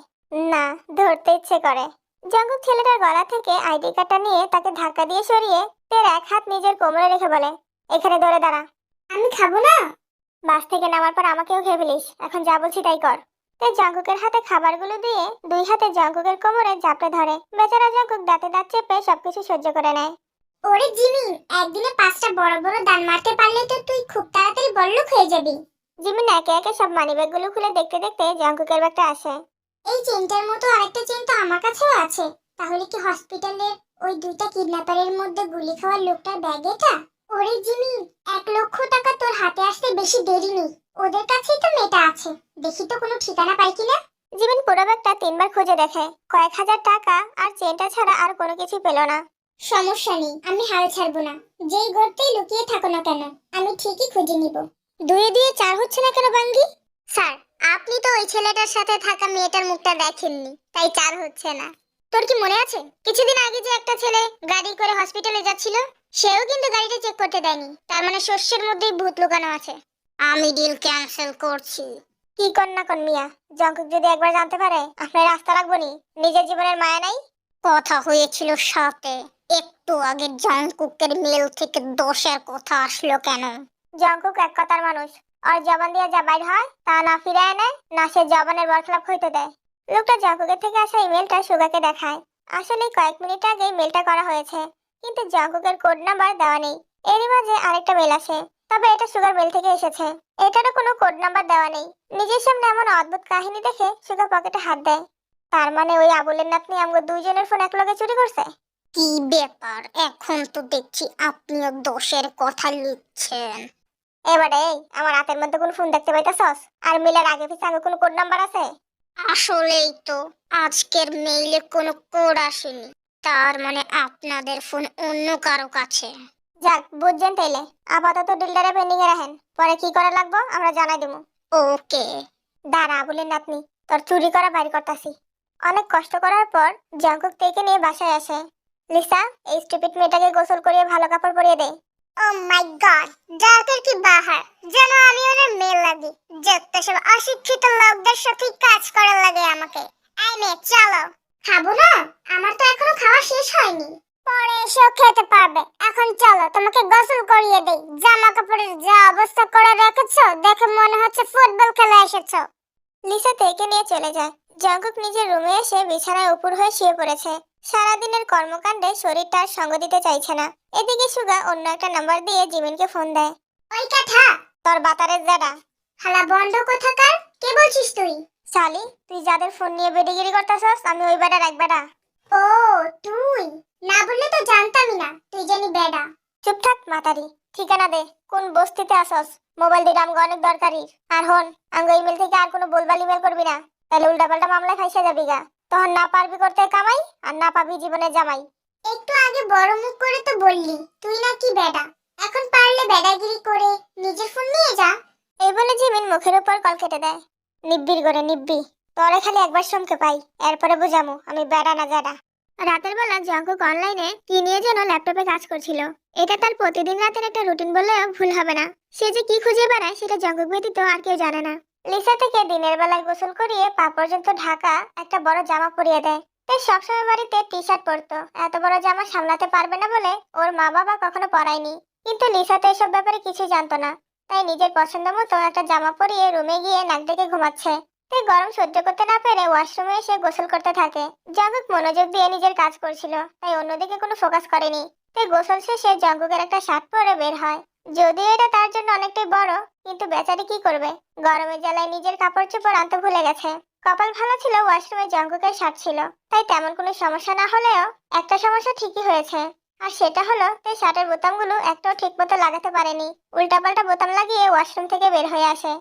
না, ধরতে ইচ্ছে করে। জঙ্কুক ছেলেটার গলা থেকে আইডি কার্ডটা নিয়ে তাকে ধাক্কা দিয়ে সরিয়ে তের এক হাত নিজের কোমরে রেখে বলে, এখানে ধরে দাঁড়া। আমি খাবো না। বাস থেকে নামার পর আমাকেও খেয়ে ফেলিস, এখন যা বলছি তাই কর। তে জঙ্কুকের হাতে খাবারগুলো দিয়ে দুই হাতে জঙ্কুকের কোমরে জাপটে ধরে। বেচারা জঙ্কুক দাঁতে দাঁত চেপে সবকিছু সহ্য করে নেয়। ওরে জিমিন, একদিনে 5টা বড় বড় দান মারতে পারলে তো তুই খুব তাড়াতাড়ি বড়লোক হয়ে যাবি। জিমিন একে একে সব মানিব্যাগগুলো খুলে দেখতে দেখতে জঙ্কুকের ব্যাগটা আসে। এই চেনটার মতো আরেকটা চেন তো আমার কাছেও আছে। তাহলে কি হসপিটালের ওই দুইটা কিডন্যাপারের মধ্যে গুলি খাওয়ার লোকটার ব্যাগ এটা? ওরে জিমিন, 1,00,000 টাকা তোর হাতে আসতে বেশি দেরি নেই। ওদের কাছেই তো মেয়েটা আছে, দেখি তো কোনো ঠিকানা পাই কিনা। জিমিন পুরো ব্যাগটা 3বার খুঁজে দেখে, কয়েক হাজার টাকা আর চেনটা ছাড়া আর কোনো কিছু পেল না। সমস্যা নেই, আমি হাল ছাড়বো না। যেই গর্তেই লুকিয়ে থাকো না কেন, আমি ঠিকই খুঁজে নিব। 2 দিয়ে 4 হচ্ছে না কেন বাঙ্গি? স্যার, আপনি তো ওই ছেলেটার সাথে থাকা মেয়েটার মুখটা দেখেননি, তাই 4 হচ্ছে না। তোর কি মনে আছে কিছুদিন আগে যে একটা ছেলে গাড়ি করে হসপিটালে যাচ্ছিল? সেও কিন্তু গাড়িটা চেক করতে দেয়নি। তার মানে শস্যের মধ্যেই ভূত লুকানো আছে। আমি ডিল ক্যান্সেল করছি। কি কর না কর মিয়া, জঙ্কুক যদি একবার জানতে পারে আপনার রাস্তা রাখবো নি। নিজের জীবনের মায়া নাই? কথা হয়েছিল সাথে, একটু আগে জঙ্কুকের মেল থেকে 10-এর কথা আসলো কেন? জঙ্কুক এক কথার মানুষ, আর জবান দিয়ে যা বাইর হয় তা না ফিরে আনে, না সে জবানের বরখলাপ হইতে দেয়। লোকটা জঙ্কুকের থেকে আসা ইমেলটা সুগাকে দেখায়। আসলে কয়েক মিনিট আগে মেলটা করা হয়েছে, কিন্তু জঙ্কুকের কোড নাম্বার দেওয়া নেই। এরই মাঝে আরেকটা মেল আসে, তবে এটা সুগার মেল থেকে এসেছে। এটারও কোনো কোড নাম্বার দেওয়া নেই। নিজের সামনে এমন অদ্ভুত কাহিনী দেখে সুগা পকেটে হাত দেয়। তার মানে ওই আবুলের নাতনি আমগো দুইজনের ফোন একলগে চুরি করছে। কি ব্যাপার, এখন তো দেখছি আপনিও 10-এর কথা লিখছেন। এবারে আমার হাতের মধ্যে কোন ফোন দেখতে পাইতাছস? আর মিলার আগে পিছে আগে কোনো কোড নাম্বার আছে? আসলেই তো আজকের মেইলে কোনো কোড আসেনি। তার মানে আপনাদের ফোন অন্য কারো কাছে। যাক, বুঝছেন তাইলে। আপাতত ডিলটারে পেন্ডিং এ রাখেন, পরে কি করা লাগবো আমরা জানাই দেবো। ওকে। দাঁড়া বলেন নাতনি, তোর চুরি করা বাইর করতাছি। অনেক কষ্ট করার পর জঙ্কুক তেকে নিয়ে বাসায় আসে। লিসা, এই স্টুপিড মেয়েটাকে গোসল করিয়ে ভালো কাপড় পরিয়ে দে। ও মাই গড, ডাকের কি বাহার, যেন আমি ওনার মেয়ে লাগি। যত সব অশিক্ষিত লোকদের সাথে কাজ করা লাগে আমাকে। এই মেয়ে চলো। খাবো না, আমার তো এখনো খাওয়া শেষ হয়নি। পরে এসেও খেতে পারবে। এখন চলো, তোমাকে গোসল করিয়ে দেই। জামা কাপড়ের যা অবস্থা করে রেখেছো দেখে মনে হচ্ছে ফুটবল খেলে এসেছো। লিসা তেকে নিয়ে চলে যায়। জঙ্কুক নিজের রুমে এসে বিছানায় উপর হয়ে শুয়ে পড়েছে। সারাদিনের কর্মকাণ্ডে শরীরটা আর সঙ্গ দিতে চাইছে না। এদিকে সুগা অন্য একটা নাম্বার দিয়ে জিমিনকে ফোন দেয়। ওই কথা, তোর বাতারের জাডা। হালা বন্ধ কোথাকার, কে বলছিস তুই? শালি, তুই যাদের ফোন নিয়ে বেডিগিরি করতেছস আমি ওই বেটার এক বেটা। ও তুই, না বললে তো জানতামই না তুই জানি বেডা। চুপ থাক মাতারি। ঠিকানা দে, কোন বস্তিতে আসস? মোবাইল দিটা আমগো অনেক দরকারি। আর হন, আমগো ইমেল থেকে আর কোনো বলবাল ইমেল করবি না, তাহলে উল্টাপাল্টা মামলায় ফাইসা যাবি গা। তখন না পারবি করতে কামাই, আর না পাবি জীবনে জামাই। একটু আগে বড় মুখ করে তো বললি তুই নাকি বেডা, এখন পারলে বেড়াগিরি করে নিজের ফোন নিয়ে যা। এই বলে জিমিন মুখের উপর কল কেটে দেয়। নিব্বির করে নিব্বি, তোরে খালি একবার সমকে পাই, এরপরে বুঝামু আমি বেড়া না যারা। রাতের বেলা জঙ্কুক অনলাইনে কি নিয়ে যেন ল্যাপটপে কাজ করছিল। এটা তার প্রতিদিন রাতের একটা রুটিন বললেও ভুল হবে না। সে যে কি খুঁজে বেড়ায় সেটা জঙ্কুক ব্যতীত আর কেউ জানে না। লিসা থেকে দিনের বেলায় গোসল করিয়ে পা পর্যন্ত ঢাকা একটা বড় জামা পরিয়ে দেয়। সে সবসময় বাড়িতে টি শার্ট পরতো, এত বড় জামা সামলাতে পারবে না বলে ওর মা বাবা কখনো পরায়নি। কিন্তু লিসা তো এসব ব্যাপারে কিছুই জানতো না, তাই নিজের পছন্দ মতো একটা জামা পরিয়ে রুমে গিয়ে নাক ডেকে ঘুমাচ্ছে। তাই গরম সহ্য করতে না পেরে ওয়াশরুমে এসে গোসল করতে থাকে। জঙ্কুক মনোযোগ দিয়ে নিজের কাজ করছিল, তাই অন্যদিকে কোনো ফোকাস করেনি। তাই গোসল শেষে জঙ্কুকের একটা শার্ট পরে বের হয়। যদিও এটা তার জন্য অনেকটাই বড়, কিন্তু বেচারি কি করবে, গরমের জ্বালায় নিজের কাপড় চোপড় আনতে ভুলে গেছে। কপাল ভালো ছিল ওয়াশরুমে জঙ্কুকের শার্ট ছিল, তাই তেমন কোনো সমস্যা না হলেও একটা সমস্যা ঠিকই হয়েছে। আর সেটা হলো তাই শার্টের বোতামগুলো একটাও ঠিকমতো লাগাতে পারেনি, উল্টাপাল্টা বোতাম লাগিয়ে ওয়াশরুম থেকে বের হয়ে আসে।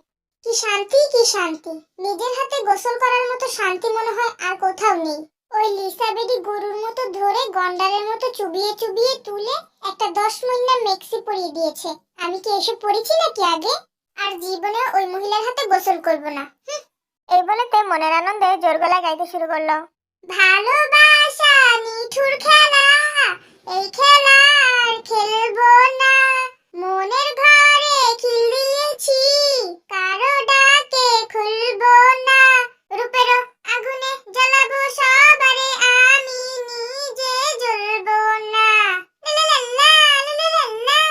কি শান্তি কি শান্তি, নিজের হাতে গোসল করার মতো শান্তি মনে হয় আর কোথাও নেই। ওই লিসা বেডি গরুর মতো ধরে গন্ডারের মতো চুবিয়ে চুবিয়ে তুলে একটা 10 মহিলা মেক্সি পরিয়ে দিয়েছে। আমি কি এসব পড়েছি নাকি আগে? আর জীবনে ওই মহিলার হাতে গোসল করব না। এই বলে তে মনের আনন্দে জোর গলায় গাইতে শুরু করলো। ভালোবাসা নিঠুর খেলা, এই খেলা আর খেলবো না। মনের ঘরে খিল দিয়েছি, কারো ডাকে খুলবো না। রূপের আগুনে জ্বালাবো সবারে, আমি নিজে জ্বলবো না। লা লা লা লা লা লা।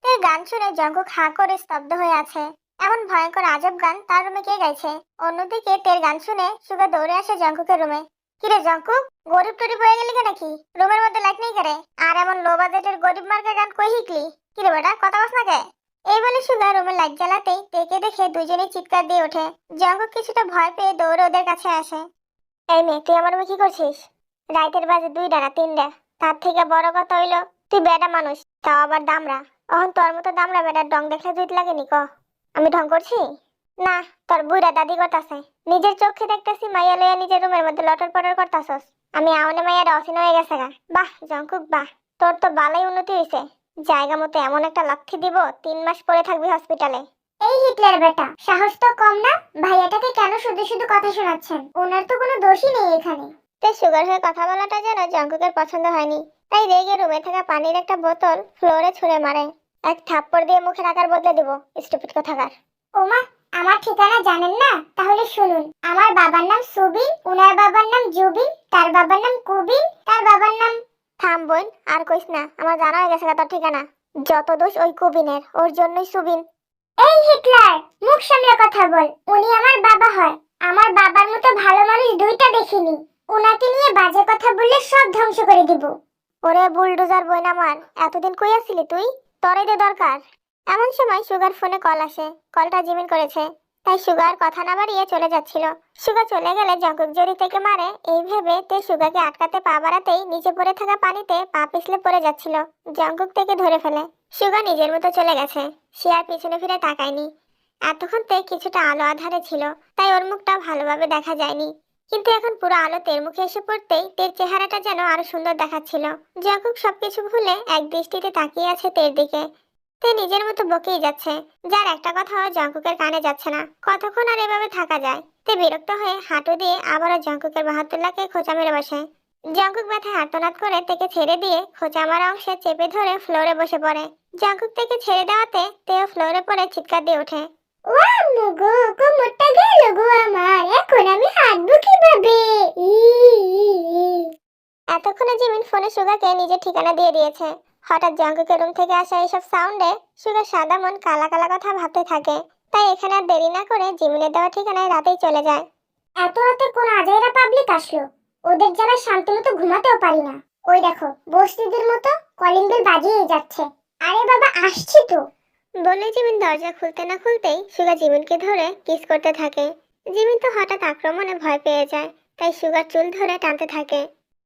এই গান শুনে জঙ্কুক হাঁ করে স্তব্ধ হয়ে আছে। এমন ভয়ঙ্কর আজব গান তার রুমে কে গাইছে? অন্যদিকে তের গান শুনে সুগা দৌড়ে আসে জঙ্কুকের রুমে। কিরে জঙ্কুক, গরিব টরিব হয়ে গেলি নাকি? রুমের মধ্যে লাইট নেই করে, আর এমন লো বাজেটের গরিব মার্কা গান কই শিখলি? কিরে বেটা, কথা বস না কে? এই বলে সুগা রুমের লাইট জ্বালাতেই তেকে দেখে দুজনেই চিৎকার দিয়ে ওঠে। জঙ্কুক কিছুটা ভয় পেয়ে দৌড়ে ওদের কাছে আসে। এই মেয়ে, তুই আমার রুমে কি করছিস? রাইতের বাজে 2টা না 3টা। তার থেকে বড় কথা হইলো তুই বেটা মানুষ, তাও আবার দামড়া। অহন তোর মতো দামড়া বেটার ডং দেখলে জুত লাগেনি ক? আমি ঢং করছি? না, তোর বুইড়া দাদি করতাছে। নিজের চোখে দেখতেছি মাইয়া লইয়া নিজের রুমের মধ্যে লটর পটর করতাছস। আমি আউনে মাইয়ার অসিন হয়ে গেছে গা। বাহ জঙ্কুক বাহ, তোর তো বালাই উন্নতি হইছে। জায়গা মতো এমন একটা লাথি দিব, 3 মাস পরে থাকবি হসপিটালে। এই হিটলার বেটা, সাহস তো কম না? ভাইয়াটাকে কেন শুধু শুধু কথা শোনাচ্ছেন? ওনার তো কোনো দোষই নেই এখানে। তাই সুগার হয়ে কথা বলাটা যেন জঙ্কুকের পছন্দ হয়নি, তাই রেগে রুমে থাকা পানির একটা বোতল ফ্লোরে ছুঁড়ে মারে। এক থাপ্পড় দিয়ে মুখের আকার বদলে দেবো, স্টুপিড কোথাকার। ওমা, আমার ঠিকানা জানেন না? তাহলে শুনুন, আমার বাবার নাম সুবিন, ওনার বাবার নাম জুবিন, তার বাবার নাম কুবিন, তার বাবার নাম। থাম বোন, আর কইস না, আমার জানা হয়ে গেছে তোর ঠিকানা। যত দোষ ওই কুবিনের, ওর জন্যই সুবিন। এই হিটলার, মুখ সামলে কথা বল। উনি আমার বাবা হয়। আমার বাবার মতো ভালো মানুষ দুইটা দেখিনি। ওনাকে নিয়ে বাজে কথা বললে সব ধ্বংস করে দিব। ওরে বুলডোজার বোন আমার, এতদিন কই আছিলি তুই? তোরই তো দরকার। এমন সময় সুগার ফোনে কল আসে। কলটা জিমিন করেছে, তাই সুগার কথা না বাড়িয়ে চলে যাচ্ছিল। সুগা চলে গেলে জঙ্কুক জড়ি থেকে মারে এই ভেবে তে সুগাকে আটকাতে পা বাড়াতেই নিচে পড়ে থাকা পানিতে পা পিছলে পড়ে যাচ্ছিল। জঙ্কুক থেকে ধরে ফেলে। সুগা নিজের মতো চলে গেছে, সে আর পিছনে ফিরে তাকায়নি। এতক্ষণ তে কিছুটা আলো আধারে ছিল, তাই ওর মুখটা ভালোভাবে দেখা যায়নি। কিন্তু এখন পুরো আলো তের মুখে এসে পড়তেই তের চেহারাটা যেন আরো সুন্দর দেখাচ্ছিল। জঙ্কুক সবকিছু ভুলে এক দৃষ্টিতে তাকিয়ে আছে তের দিকে। তে নিজের মতো বকেই যাচ্ছে, যার একটা কথাও জঙ্কুকের কানে যাচ্ছে না। কতক্ষণ আর এভাবে থাকা যায়? তে বিরক্ত হয়ে হাঁটু দিয়ে আবারও জঙ্কুকের বাহাতুল্লাহকে খোঁচা মেরে বসে। জঙ্কুক ব্যথায় আর্তনাদ করে তেকে ছেড়ে দিয়ে খোঁচা মারা অংশে চেপে ধরে ফ্লোরে বসে পড়ে। জঙ্কুক থেকে ছেড়ে দেওয়াতে তেও ফ্লোরে পড়ে চিৎকার দিয়ে ওঠে। ওয়াম্মু গো, কোমরটা গেল গো আমার, এখন আমি হাঁটবো কিভাবে? এতক্ষণে জিমিন ফোনে সুগাকে নিজের ঠিকানা দিয়ে দিয়েছে। হঠাৎ জঙ্কুকের রুম থেকে আসা এইসব সাউন্ডে সুগার সাদা মন কালা কালা কথা ভাবতে থাকে। তাই এখানে আর দেরি না করে জিমিনের দেওয়া ঠিকানায় রাতেই চলে যায়। এত রাতে কোন আজাইরা পাবলিক আসলো? ওদের যারা শান্তি মতো ঘুমাতেও পারি না। ওই দেখো, বস্তিদের মতো কলিং বেল বাজিয়ে যাচ্ছে। আরে বাবা, আসছি তো। বলে জিমিন দরজা খুলতে না খুলতেই সুগা জিমিনকে ধরে কিস করতে থাকে। জিমিন তো হঠাৎ আক্রমণে ভয় পেয়ে যায়, তাই সুগার চুল ধরে টানতে থাকে।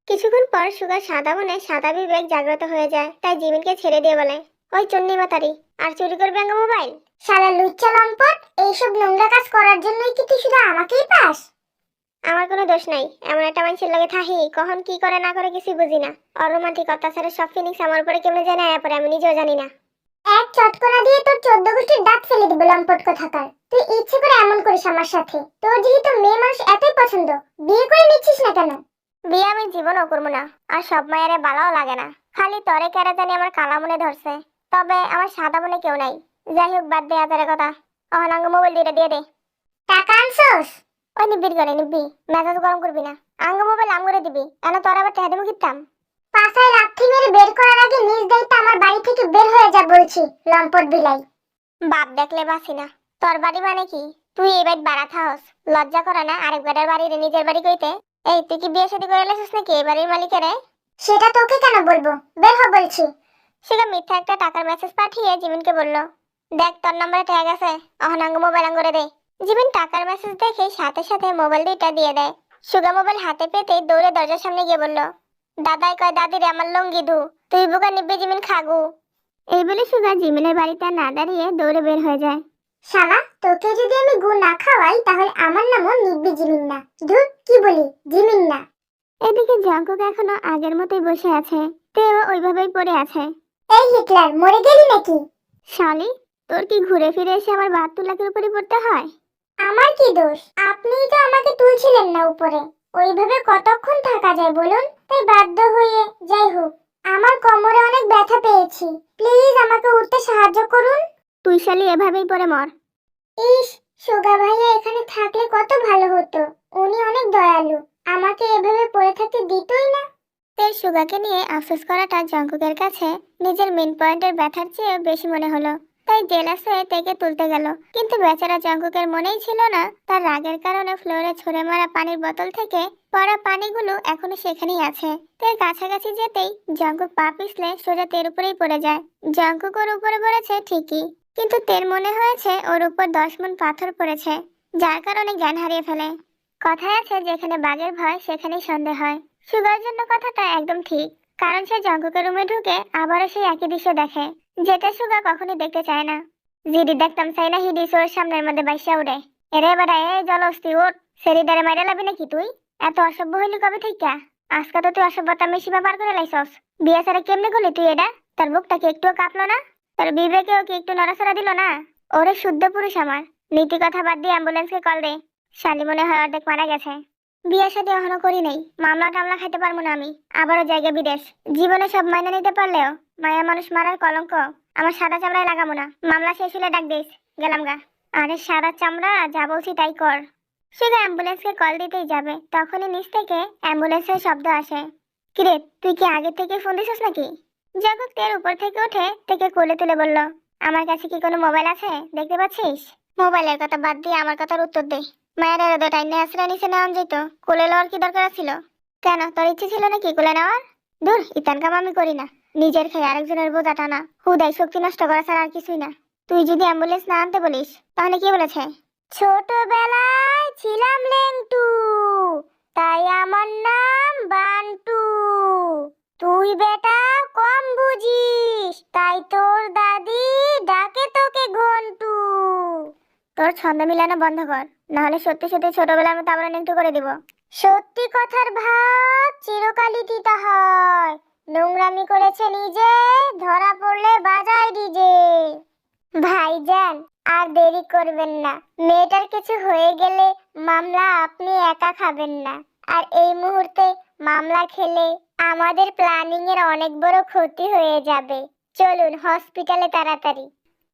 কিছুক্ষণ পর সুগার সাদা মনে সাদা বিবেক জাগ্রত হয়ে যায়, তাই জিমিনকে ছেড়ে দিয়ে বলে, ওই চন্নি মাতারি, আর চুরি করবে আঙ্গা মোবাইল? শালা লুচ্চা লম্পট, এইসব নোংরা কাজ করার জন্যই কি তুই শুধু আমাকেই পাস? আমার কোনো দোষ নাই, এমন একটা মানুষের লগে থাহি কখন কি করে না করে কিছু বুঝি না। অরোমান্টিক অত্যাচারের সব ফিলিংস আমার উপরে কেমনে জানে আয়া পরে আমি নিজেও জানি না। এক চটকনা দিয়ে তোর 14 গোষ্ঠীর দাঁত ফেলে দিব লম্পট কোথাকার। তুই ইচ্ছে করে এমন করিস আমার সাথে? তোর যেহেতু মেয়ে মানুষ এতই পছন্দ, বিয়ে করে নিচ্ছিস না কেন? বিয়ে আমি জীবনও করবো না, আর সব মায়েরে বালাও লাগে না। খালি তরে কেড়ে জানি আমার কালা মনে ধরছে, তবে আমার সাদা মনে কেউ নাই। যাই হোক, বাদ দে আজারের কথা। অহনাঙ্গ মোবাইল দুইটা দিয়ে দে। টাকা আনছস? ওই নিব্বির করে নিব্বি, মেজাজ গরম করবি না। আঙ্গ মোবাইল আম করে দিবি, এনে তোর আবার টেহা দেবো কিতাম। পাছায় লাথি মেরে বের করার আগে নিজ দায়িত্বে আমার বাড়ি থেকে বের হয়ে যা বলছি, লম্পট বিলাই। বাপ দেখলে বাসি না। তোর বাড়ি মানে কি? তুই এই বাড়ি বাড়া থাকস, লজ্জা করে না আরেক বেটার বাড়ি নিজের বাড়ি কইতে? এই তুই কি বিয়ে শাদী করে লেছিস নাকি এই বাড়ির মালিকেরে? সেটা তোকে কেন বলবো, বের হ বলছি। সেটা মিথ্যা একটা টাকার মেসেজ পাঠিয়ে জিমিনকে বলল, দেখ তোর নম্বরে ট্যাগ আছে, অহনাঙ্গ মোবাইল আঙ্গুরে দে। জিমিন টাকার মেসেজ দেখে সাথে সাথে মোবাইল দুইটা দিয়ে দেয়। সুগা মোবাইল হাতে পেতে দৌড়ে দরজার সামনে গিয়ে বলল, দাদাই কয় দাদি রে আমার লঙ্গি দু, তুই বুকা নিব্বি জিমিন খাগু। এই বলে সুগা জিমিনের বাড়িতে না দাঁড়িয়ে দৌড়ে বের হয়ে যায়। শালা, তোকে যদি আমি গু না খাওয়াই তাহলে আমার নামও নিব্বি জিমিন না। ধুর, কি বলি, জিমিন না। এদিকে জঙ্কুক এখনো আগের মতোই বসে আছে, তেও ওইভাবেই পড়ে আছে। এই হিটলার, মরে গেলি নাকি? শালি, তোর কি ঘুরে ফিরে এসে আমার বাত তুলাকের উপরে পড়তে হয়? আমার কি দোষ? আপনিই তো আমাকে তুলছিলেন না উপরে। ওইভাবে কতক্ষণ থাকা যায় বলুন? তাই বাধ্য হয়ে। যাই হোক, আমার কোমরে অনেক ব্যথা পেয়েছি, প্লিজ আমাকে উঠতে সাহায্য করুন। তুই শালি এভাবেই পড়ে মর। ইস, সুগা ভাইয়া এখানে থাকলে কত ভালো হতো। উনি অনেক দয়ালু, আমাকে এভাবে পড়ে থাকতে দিতই না। তের সুগাকে নিয়ে আফসোস করাটা জঙ্কুকের কাছে নিজের মেন পয়েন্টের ব্যথার চেয়ে বেশি মনে হলো। তাই জেলাস হয়ে তেকে তুলতে গেল, কিন্তু বেচারা জঙ্কুকের মনেই ছিল না তার রাগের কারণে ফ্লোরে ছুঁড়ে মারা পানির বোতল থেকে পড়া পানিগুলো এখনো সেখানেই আছে। তের কাছাকাছি যেতেই জঙ্কুক পা পিছলে সোজা তের উপরেই পড়ে যায়। জঙ্কুক ওর উপরে পড়েছে ঠিকই, কিন্তু তের মনে হয়েছে ওর উপর 10 মণ পাথর পড়েছে, যার কারণে জ্ঞান হারিয়ে ফেলে। কথায় আছে, যেখানে বাঘের ভয় সেখানেই সন্দেহ হয়। সুগার জন্য কথাটা একদম ঠিক, কারণ সে জঙ্কুকের রুমে ঢুকে আবারও সেই একই দৃশ্য দেখে, যেটা সুগা কখনোই দেখতে চায় না। জিডি দেখতাম চাই না হিডি ওর সামনের মধ্যে বাইসা উড়ে। এরে বেড়া, এই জলস্তি ওর সেরিডারে মাইরা লাবি নাকি তুই? এত অসভ্য হইলি কবে থেকে? আজকে তো তুই অসভ্যতা সীমা পার করে লাইছস। বিয়ে ছাড়া কেমনে করলি তুই এটা? তার বুকটা কি একটুও কাঁপলো না? তার বিবেকেও কি একটু নড়াচড়া দিল না? ওরে শুদ্ধ পুরুষ আমার। নীতি কথা বাদ দিয়ে অ্যাম্বুলেন্সকে কল দে, শালি মনে হয় অর্ধেক মারা গেছে। বিয়ের সাথে এখনো করি নাই, মামলা টামলা খাইতে পারবো না আমি, আবারও জায়গা বিদেশ। জীবনে সব মাইনে নিতে পারলেও মায়া মানুষ মারার কলঙ্ক আমার সাদা চামড়ায় লাগাবো না। মামলা শেষ হলে ডাক দিস, গেলাম গা। আরে সাদা চামড়া, যা বলছি তাই কর। শুধু অ্যাম্বুলেন্সকে কল দিতেই যাবে, তখনই নিচ থেকে অ্যাম্বুলেন্সের শব্দ আসে। কিরে, তুই কি আগে থেকে ফোন দিছিস নাকি? জগৎ তের উপর থেকে উঠে থেকে কোলে তুলে বলল, আমার কাছে কি কোনো মোবাইল আছে, দেখতে পাচ্ছিস? মোবাইলের কথা বাদ দিয়ে আমার কথার উত্তর দে। মায়ের এর টাইনে আসলে নিচে নেওয়া যেত, কোলে লওয়ার কি দরকার ছিল? কেন, তোর ইচ্ছে ছিল নাকি কোলে নেওয়ার? দূর, ইতান কাম আমি করি না। নিজের খেয়ে আরেকজনের বোঝা টানা হুদাই শক্তি নষ্ট করা ছাড়া আর কিছুই না। তুই যদি অ্যাম্বুলেন্স না আনতে বলিস তাহলে কি বলেছে? ছোটবেলায় ছিলাম লেংটু, তাই আমার নাম বান্টু। তুই বেটা কম বুঝিস, তাই তোর দাদি ডাকে তোকে ঘন্টু। তোর ছন্দ মিলানো বন্ধ কর, নাহলে সত্যি সত্যি ছোটবেলার মতো আমরা একটু করে দিব। সত্যি কথার ভাব চিরকালই তিতা হয়, নোংরামি করেছে নিজে, ধরা পড়লে বাজায় ডিজে। ভাইজান, আর দেরি করবেন না, মেয়েটার কিছু হয়ে গেলে মামলা আপনি একা খাবেন না। আর এই মুহূর্তে মামলা খেলে আমাদের প্ল্যানিং এর অনেক বড় ক্ষতি হয়ে যাবে। চলুন হসপিটালে তাড়াতাড়ি।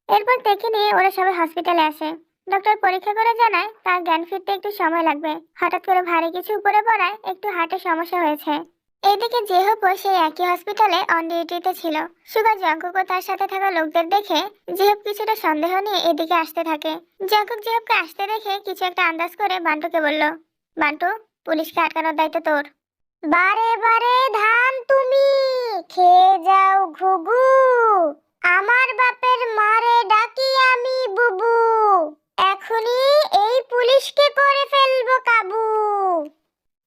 এরপর দেখে নিয়ে ওরা সবাই হসপিটালে আসে। ডক্টর পরীক্ষা করে জানায় তার জ্ঞান ফিরতে একটু সময় লাগবে, হঠাৎ করে ভারী কিছু উপরে পড়ায় একটু হার্টে সমস্যা হয়েছে। এদিকে জেহুপ সেই একই হসপিটালে অন ডিউটিতে ছিল। সুগা জঙ্কুক ও তার সাথে থাকা লোকদের দেখে জেহুপ কিছুটা সন্দেহ নিয়ে এদিকে আসতে থাকে। জঙ্কুক জেহুপকে আসতে দেখে কিছু একটা আন্দাজ করে বান্টুকে বলল, বান্টু, পুলিশকে আটকানোর দায়িত্ব তোর। বারে বারে ধান তুমি খেয়ে যাও ঘুঘু, আমার বাপের মারে ডাকি আমি বুবু, এখনই এই পুলিশকে করে ফেলবো কাবু।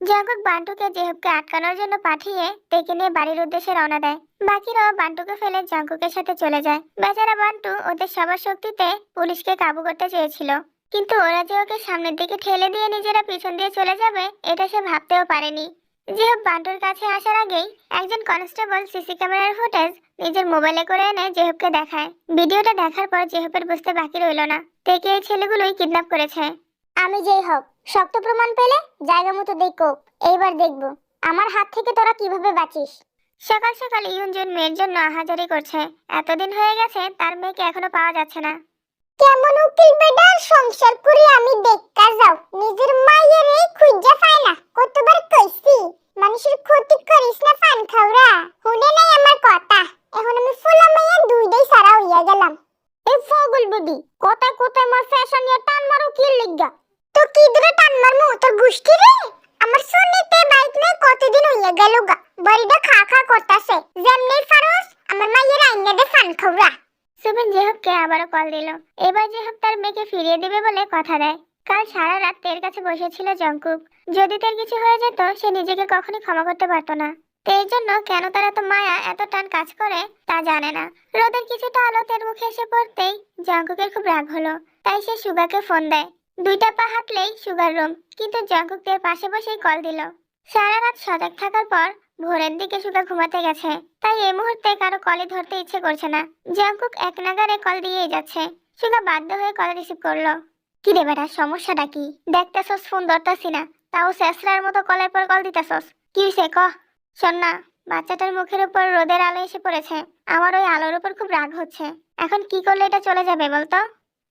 জঙ্কুক বান্টুকে জেহুপকে আটকানোর জন্য পাঠিয়ে তেকে নিয়ে বাড়ির উদ্দেশ্যে রওনা দেয়। বাকিরাও বান্টুকে ফেলে জঙ্কুকের সাথে চলে যায়। বেচারা বান্টু ওদের সবার শক্তিতে পুলিশকে কাবু করতে চেয়েছিল, কিন্তু ওরা যে ওকে সামনের দিকে ঠেলে দিয়ে নিজেরা পিছন দিয়ে চলে যাবে এটা সে ভাবতেও পারেনি। যেহেব বান্টুর কাছে আসার আগেই একজন কনস্টেবল সিসি ক্যামেরার ফুটেজ নিজের মোবাইলে করে এনে জেহবকে দেখায়। ভিডিওটা দেখার পর জেহবের বুঝতে বাকি রইল না তেকে এই ছেলেগুলোই কিডন্যাপ করেছে। আমি যেই হোক শক্ত প্রমাণ পেলে জায়গা মতো দেখো, এইবার দেখবো আমার হাত থেকে তোরা কিভাবে বাঁচিস। সকাল সকাল ইউনজুন মেয়ের জন্য আহাজারি করছে। এতদিন হয়ে গেছে তার মেয়েকে এখনো পাওয়া যাচ্ছে না। কেমন উকিল বেডার সংসার করি আমি দেখা যাও, নিজের মায়ের এই খুঁজে পায় না। কতবার কইছি মানুষের ক্ষতি করিস না ফান খাওরা, শুনে নাই আমার কথা। এখন আমি ফুলা মাইয়া দুইটাই সারা হইয়া গেলাম। এই ফগল বুদি কোথায় কোথায় আমার ফ্যাশন নিয়ে টান মারো কি লিগা? তো কি ধরে টান মারমু তোর গুষ্টি রে? আমার সুন্নিতে বাইক নাই কতদিন হইয়া গেল গা, বাড়িটা খা খা করতাছে। যেমনি ফারুস আমার মায়ের আইনা দে ফান খাওরা। সুবিন জেহবকে আবারও কল দিল। এবার জেহব তার মেয়েকে ফিরিয়ে দিবে বলে কথা দেয়। কাল সারা রাত তের কাছে বসেছিল জংকুক। যদি তের কিছু হয়ে যেত সে নিজেকে কখনোই ক্ষমা করতে পারতো না। তের জন্য কেন তার এত মায়া এত টান কাজ করে তা জানে না। রোদের কিছুটা আলো তের মুখে এসে পড়তেই জংকুকের খুব রাগ হলো। তাই সে সুগাকে ফোন দেয়। 2টা পা হাঁটলেই সুগার রুম, কিন্তু জংকুক তের পাশে বসেই কল দিল। সারা রাত সজাগ থাকার পর ভোরের দিকে সুগা ঘুমাতে গেছে, তাই এই মুহূর্তে কারো কলই ধরতে ইচ্ছে করছে না। জংকুক এক নাগারে কল দিয়েই যাচ্ছে। সুগা বাধ্য হয়ে কল রিসিভ করলো। কি রে বেটা, সমস্যাটা কি? দেখতেছস ফোন ধরতাছি না, তাও শেষরার মতো কলের পর কল দিতেছস। কি হইছে ক? শোন না, বাচ্চাটার মুখের উপর রোদের আলো এসে পড়েছে। আমার ওই আলোর উপর খুব রাগ হচ্ছে। এখন কি করলে এটা চলে যাবে বলতো?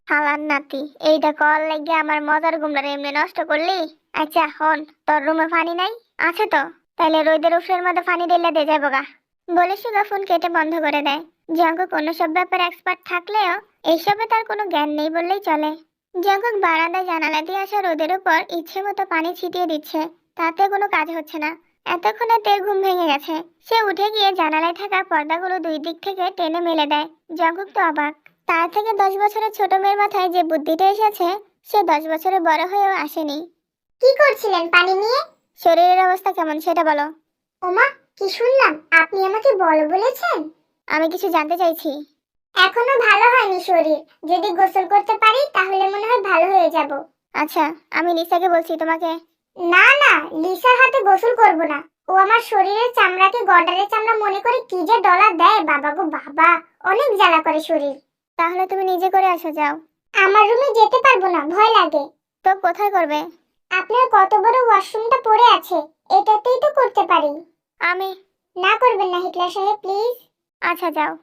হালার নাতি, এইটা কল লেগে আমার মজার গুমরা এমনি নষ্ট করলি? আচ্ছা হন, তোর রুমে পানি নাই? আছে তো, তাইলে রোদের উফরের মধ্যে পানি ঢেলে দিয়ে যাবো গা। বলে সুগা ফোন কেটে বন্ধ করে দেয়। জঙ্কুক অন্য সব ব্যাপারে এক্সপার্ট থাকলেও এইসবে তার কোনো জ্ঞান নেই বললেই চলে। জঙ্কুক বারান্দায় জানালা দিয়ে আসা রোদের উপর ইচ্ছে মতো পানি ছিটিয়ে দিচ্ছে, তাতে কোনো কাজ হচ্ছে না। এতক্ষণে তের ঘুম ভেঙে গেছে। সে উঠে গিয়ে জানালায় থাকা পর্দাগুলো দুই দিক থেকে টেনে মেলে দেয়। জঙ্কুক তো অবাক। তার থেকে 10 বছরের ছোট মেয়ের মাথায় যে বুদ্ধিটা এসেছে সে 10 বছরে বড় হয়েও আসেনি। কি করছিলেন পানি নিয়ে? শরীরের অবস্থা কেমন সেটা বলো। ওমা, কি শুনলাম আপনি আমাকে বলো বলেছেন? আমি কিছু জানতে চাইছি। এখনো ভালো হয়নি শরীর, যদি গোসল করতে পারি তাহলে মনে হয় ভালো হয়ে যাব। আচ্ছা, আমি লিসাকে বলছি তোমাকে। না না, লিসার হাতে গোসল করব না। ও আমার শরীরের চামড়াকে গন্ডারের চামড়া মনে করে কি যে ডলা দেয়, বাবা গো বাবা, অনেক জ্বালা করে শরীর। তাহলে তুমি নিজে করে আসো যাও। আমার রুমে যেতে পারবো না, ভয় লাগে। তো কোথায় করবে? আপনার কত বড় ওয়াশরুমটা পড়ে আছে, এটাতেই তো করতে পারি। আমি। না করবেন না হিটলার সাহেব, প্লিজ। আচ্ছা যাও।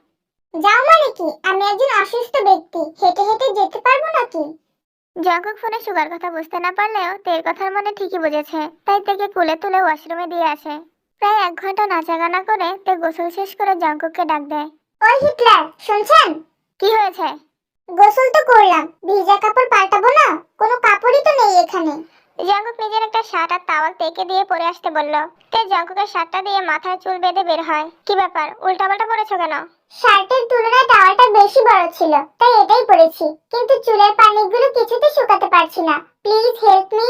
যাও মানে কি? আমি একজন অসুস্থ ব্যক্তি, হেঁটে হেঁটে যেতে পারবো নাকি? জঙ্কুক ফোনে সুগার কথা বুঝতে না পারলেও তের কথার মানে ঠিকই বুঝেছে, তাই তেকে কুলে তুলে ওয়াশরুমে দিয়ে আসে। প্রায় 1 ঘন্টা নাচাগানা করে তে গোসল শেষ করে জঙ্কুককে ডাক দেয়। ওই হিটলার, শুনছেন? কি হয়েছে? গোসল তো করলাম, ভিজা কাপড় পাল্টাবো না? কোনো কাপড়ই তো নেই এখানে। জঙ্কুক নিজের একটা শার্ট আর টাওয়াল তেকে দিয়ে পরে আসতে বলল। তে জঙ্কুকের শার্টটা দিয়ে মাথার চুল বেঁধে বের হয়। কি ব্যাপার, উল্টাপাল্টা পরেছো কেন? শার্টের তুলনায় টাওয়ালটা বেশি বড় ছিল, তাই এটাই পরেছি। কিন্তু চুলের পানিগুলো কিছুতে শুকাতে পারছি না, প্লিজ হেল্প মি।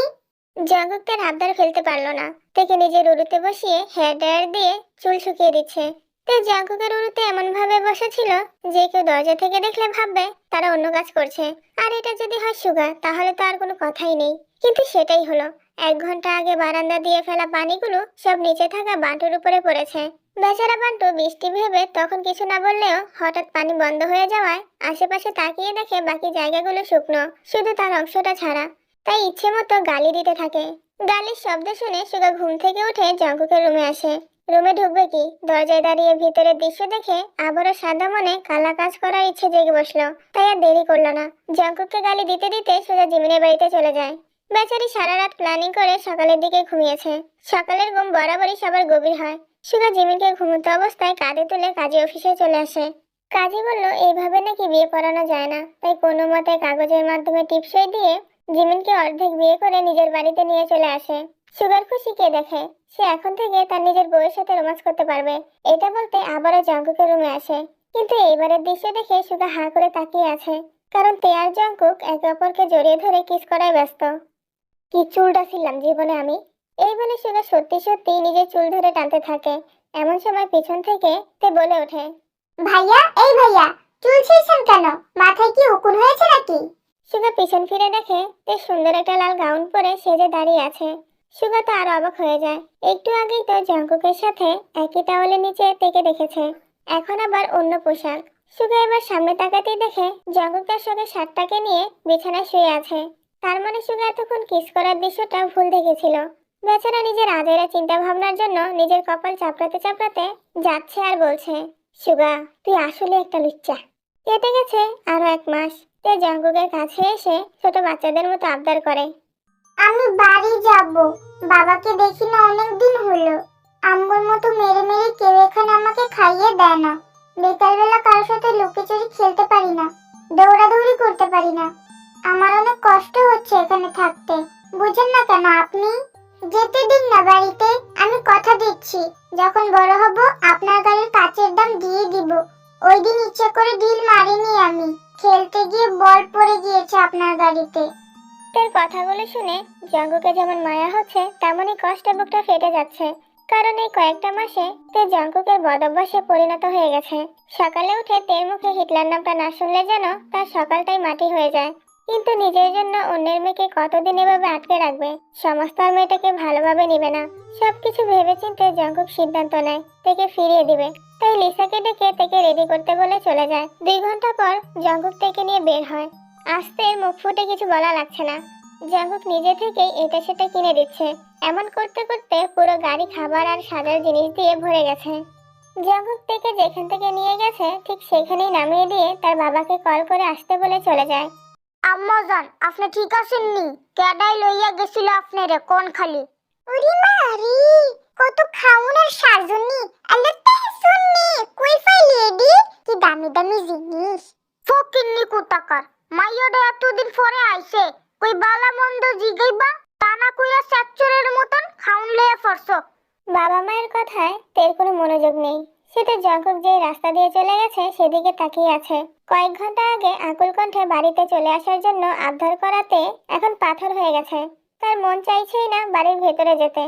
জঙ্কুক তার হাত ধরে ফেলতে পারলো না। তেকে নিজের উড়ুতে বসিয়ে হেয়ার ড্রায়ার দিয়ে চুল শুকিয়ে দিচ্ছে। তে জঙ্কুকের উড়ুতে এমন ভাবে বসেছিল যে কেউ দরজা থেকে দেখলে ভাববে তারা অন্য কাজ করছে। আর এটা যদি হয় সুগা, তাহলে তো আর কোনো কথাই নেই। কিন্তু সেটাই হলো। 1 ঘন্টা আগে বারান্দা দিয়ে ফেলা পানিগুলো সব নিচে থাকা বান্টুর উপরে পড়েছে। বেচারা বান্টু বৃষ্টি ভেবে তখন কিছু না বললেও হঠাৎ পানি বন্ধ হয়ে যাওয়ায় আশেপাশে তাকিয়ে দেখে বাকি জায়গাগুলো শুকনো, শুধু তার অংশটা ছাড়া। তাই ইচ্ছে মতো গালি দিতে থাকে। গালির শব্দ শুনে সুগা ঘুম থেকে উঠে জঙ্কুকের রুমে আসে। রুমে ঢুকবে কি, দরজায় দাঁড়িয়ে ভিতরের দৃশ্য দেখে আবারও সাদা মনে কালা কাজ করার ইচ্ছে জেগে বসলো। তাই আর দেরি করলো না, জঙ্কুককে গালি দিতে দিতে সোজা জিমিনের বাড়িতে চলে যায়। বেচারি সারা রাত প্ল্যানিং করে সকালের দিকে ঘুমিয়েছে। সকালের ঘুম বরাবরই সবার গভীর হয়। সুগা জিমিনকে ঘুমন্ত অবস্থায় কাঁধে তুলে কাজী অফিসে চলে আসে। কাজী বলল এইভাবে নাকি বিয়ে পড়ানো যায় না, তাই কোনো মতে কাগজের মাধ্যমে টিপসই দিয়ে জিমিনকে অর্ধেক বিয়ে করে নিজের বাড়িতে নিয়ে চলে আসে। সুগার খুশি কে দেখে সে এখন থেকে তার নিজের বউয়ের সাথে রোমান্স করতে পারবে। এটা বলতে আবারও জঙ্কুকের রুমে আসে। কিন্তু এইবারের দৃশ্য দেখে সুগা হাঁ করে তাকিয়ে আছে, কারণ তে আর জঙ্কুক একে অপরকে জড়িয়ে ধরে কিস করায় ব্যস্ত। কি চুলটা ছিলাম জীবনে আমি, এই বলে সুগা সত্যি সত্যি নিজের চুল ধরে টানতে থাকে। এমন সময় পিছন থেকে তে বলে ওঠে, ভাইয়া, এই ভাইয়া, চুল ছিঁড়ছেন কেন? মাথায় কি উকুন হয়েছে নাকি? সুগা পিছন ফিরে দেখে তে সুন্দর একটা লাল গাউন পরে সেজে দাঁড়িয়ে আছে। সুগা তো আরো অবাক হয়ে যায়। একটু আগেই তো জঙ্কুকের সাথে একই টাওয়ালের নিচে তেকে দেখেছে, এখন আবার অন্য পোশাক। সুগা এবার সামনে তাকাতেই দেখে জঙ্কুক তার সঙ্গে শার্টটাকে নিয়ে বিছানায় শুয়ে আছে। তার মানে সুগা এতক্ষণ কিস করার দৃশ্যটা ভুল দেখেছিল। বেচারা নিজের আজেরা চিন্তা ভাবনার জন্য নিজের কপাল চাপড়াতে চাপড়াতে যাচ্ছে আর বলছে, সুগা তুই আসলে একটা লুচ্চা। কেটে গেছে আরো 1 মাস। তে জঙ্কুকের কাছে এসে ছোট বাচ্চাদের মতো আবদার করে, আমি বাড়ি যাব, বাবাকে দেখি না অনেক দিন হলো। আম্মুর মতো মেরে মেরে কেউ এখানে আমাকে খাইয়ে দেয় না। বিকালবেলা কারোর সাথে লুকোচুরি খেলতে পারি না, দৌড়াদৌড়ি করতে পারি না। আমার অনেক কষ্ট হচ্ছে এখানে থাকতে, বুঝেন না কেন আপনি? যেতে দিন না বাড়িতে, আমি কথা দিচ্ছি যখন বড় হব আপনার গাড়ির কাচের দাম দিয়ে দিব। ওই দিন ইচ্ছে করে ঢিল মারিনি আমি, খেলতে গিয়ে বল পড়ে গিয়েছে আপনার গাড়িতে। তের কথাগুলো শুনে জঙ্কুকে যেমন মায়া হচ্ছে তেমনই কষ্টে বুকটা ফেটে যাচ্ছে। কারণ এই কয়েকটা মাসে তে জঙ্কুকের বদভ্যাসে পরিণত হয়ে গেছে। সকালে উঠে তের মুখে হিটলার নামটা না শুনলে যেন তার সকালটাই মাটি হয়ে যায়। কিন্তু নিজের জন্য অন্যের মেয়েকে কতদিন এভাবে আটকে রাখবে? সমস্ত আর মেয়েটাকে ভালোভাবে নিবে না। সবকিছু ভেবেচিন্তে জঙ্কুক সিদ্ধান্ত নেয় তেকে ফিরিয়ে দিবে। তাই লিসাকে ডেকে তেকে রেডি করতে বলে চলে যায়। 2 ঘন্টা পর জঙ্কুক তেকে নিয়ে বের হয়। আস্তে মুখ ফুটে কিছু বলা লাগছে না। জঙ্কুক নিজে থেকেই এটা সেটা কিনে দিচ্ছে। এমন করতে করতে পুরো গাড়ি খাবার আর সাজার জিনিস দিয়ে ভরে গেছে। জঙ্কুক থেকে যেখান থেকে নিয়ে গেছে ঠিক সেখানেই নামিয়ে দিয়ে তার বাবাকে কল করে আসতে বলে চলে যায়। আম্মাজান, আপনি ঠিক আছেন নি? কেডাই লইয়া গেছিল আপনারে কোন খালি? ওরে মারি, কত খাউনের সাজনি, আলে তে শুননি কই ফাইলি এডি? কি দামি দামি জিনিস। ফকিন্নি কুতাকার, মাইয়াডা এতদিন পরে আইছে, কই বালা মন্দ জিগাইবা, টানা কইরা সেকচরের মতন খাউন লইয়া পড়ছো। বাবা মায়ের কথায় তের কোনো মনোযোগ নেই। সে তো জঙ্কুক যে রাস্তা দিয়ে চলে গেছে সেদিকে তাকিয়ে আছে। কয়েক ঘন্টা আগে আকুল কণ্ঠে বাড়িতে চলে আসার জন্য আবদার করাতে এখন পাথর হয়ে গেছে। তার মন চাইছেই না বাড়ির ভেতরে যেতে।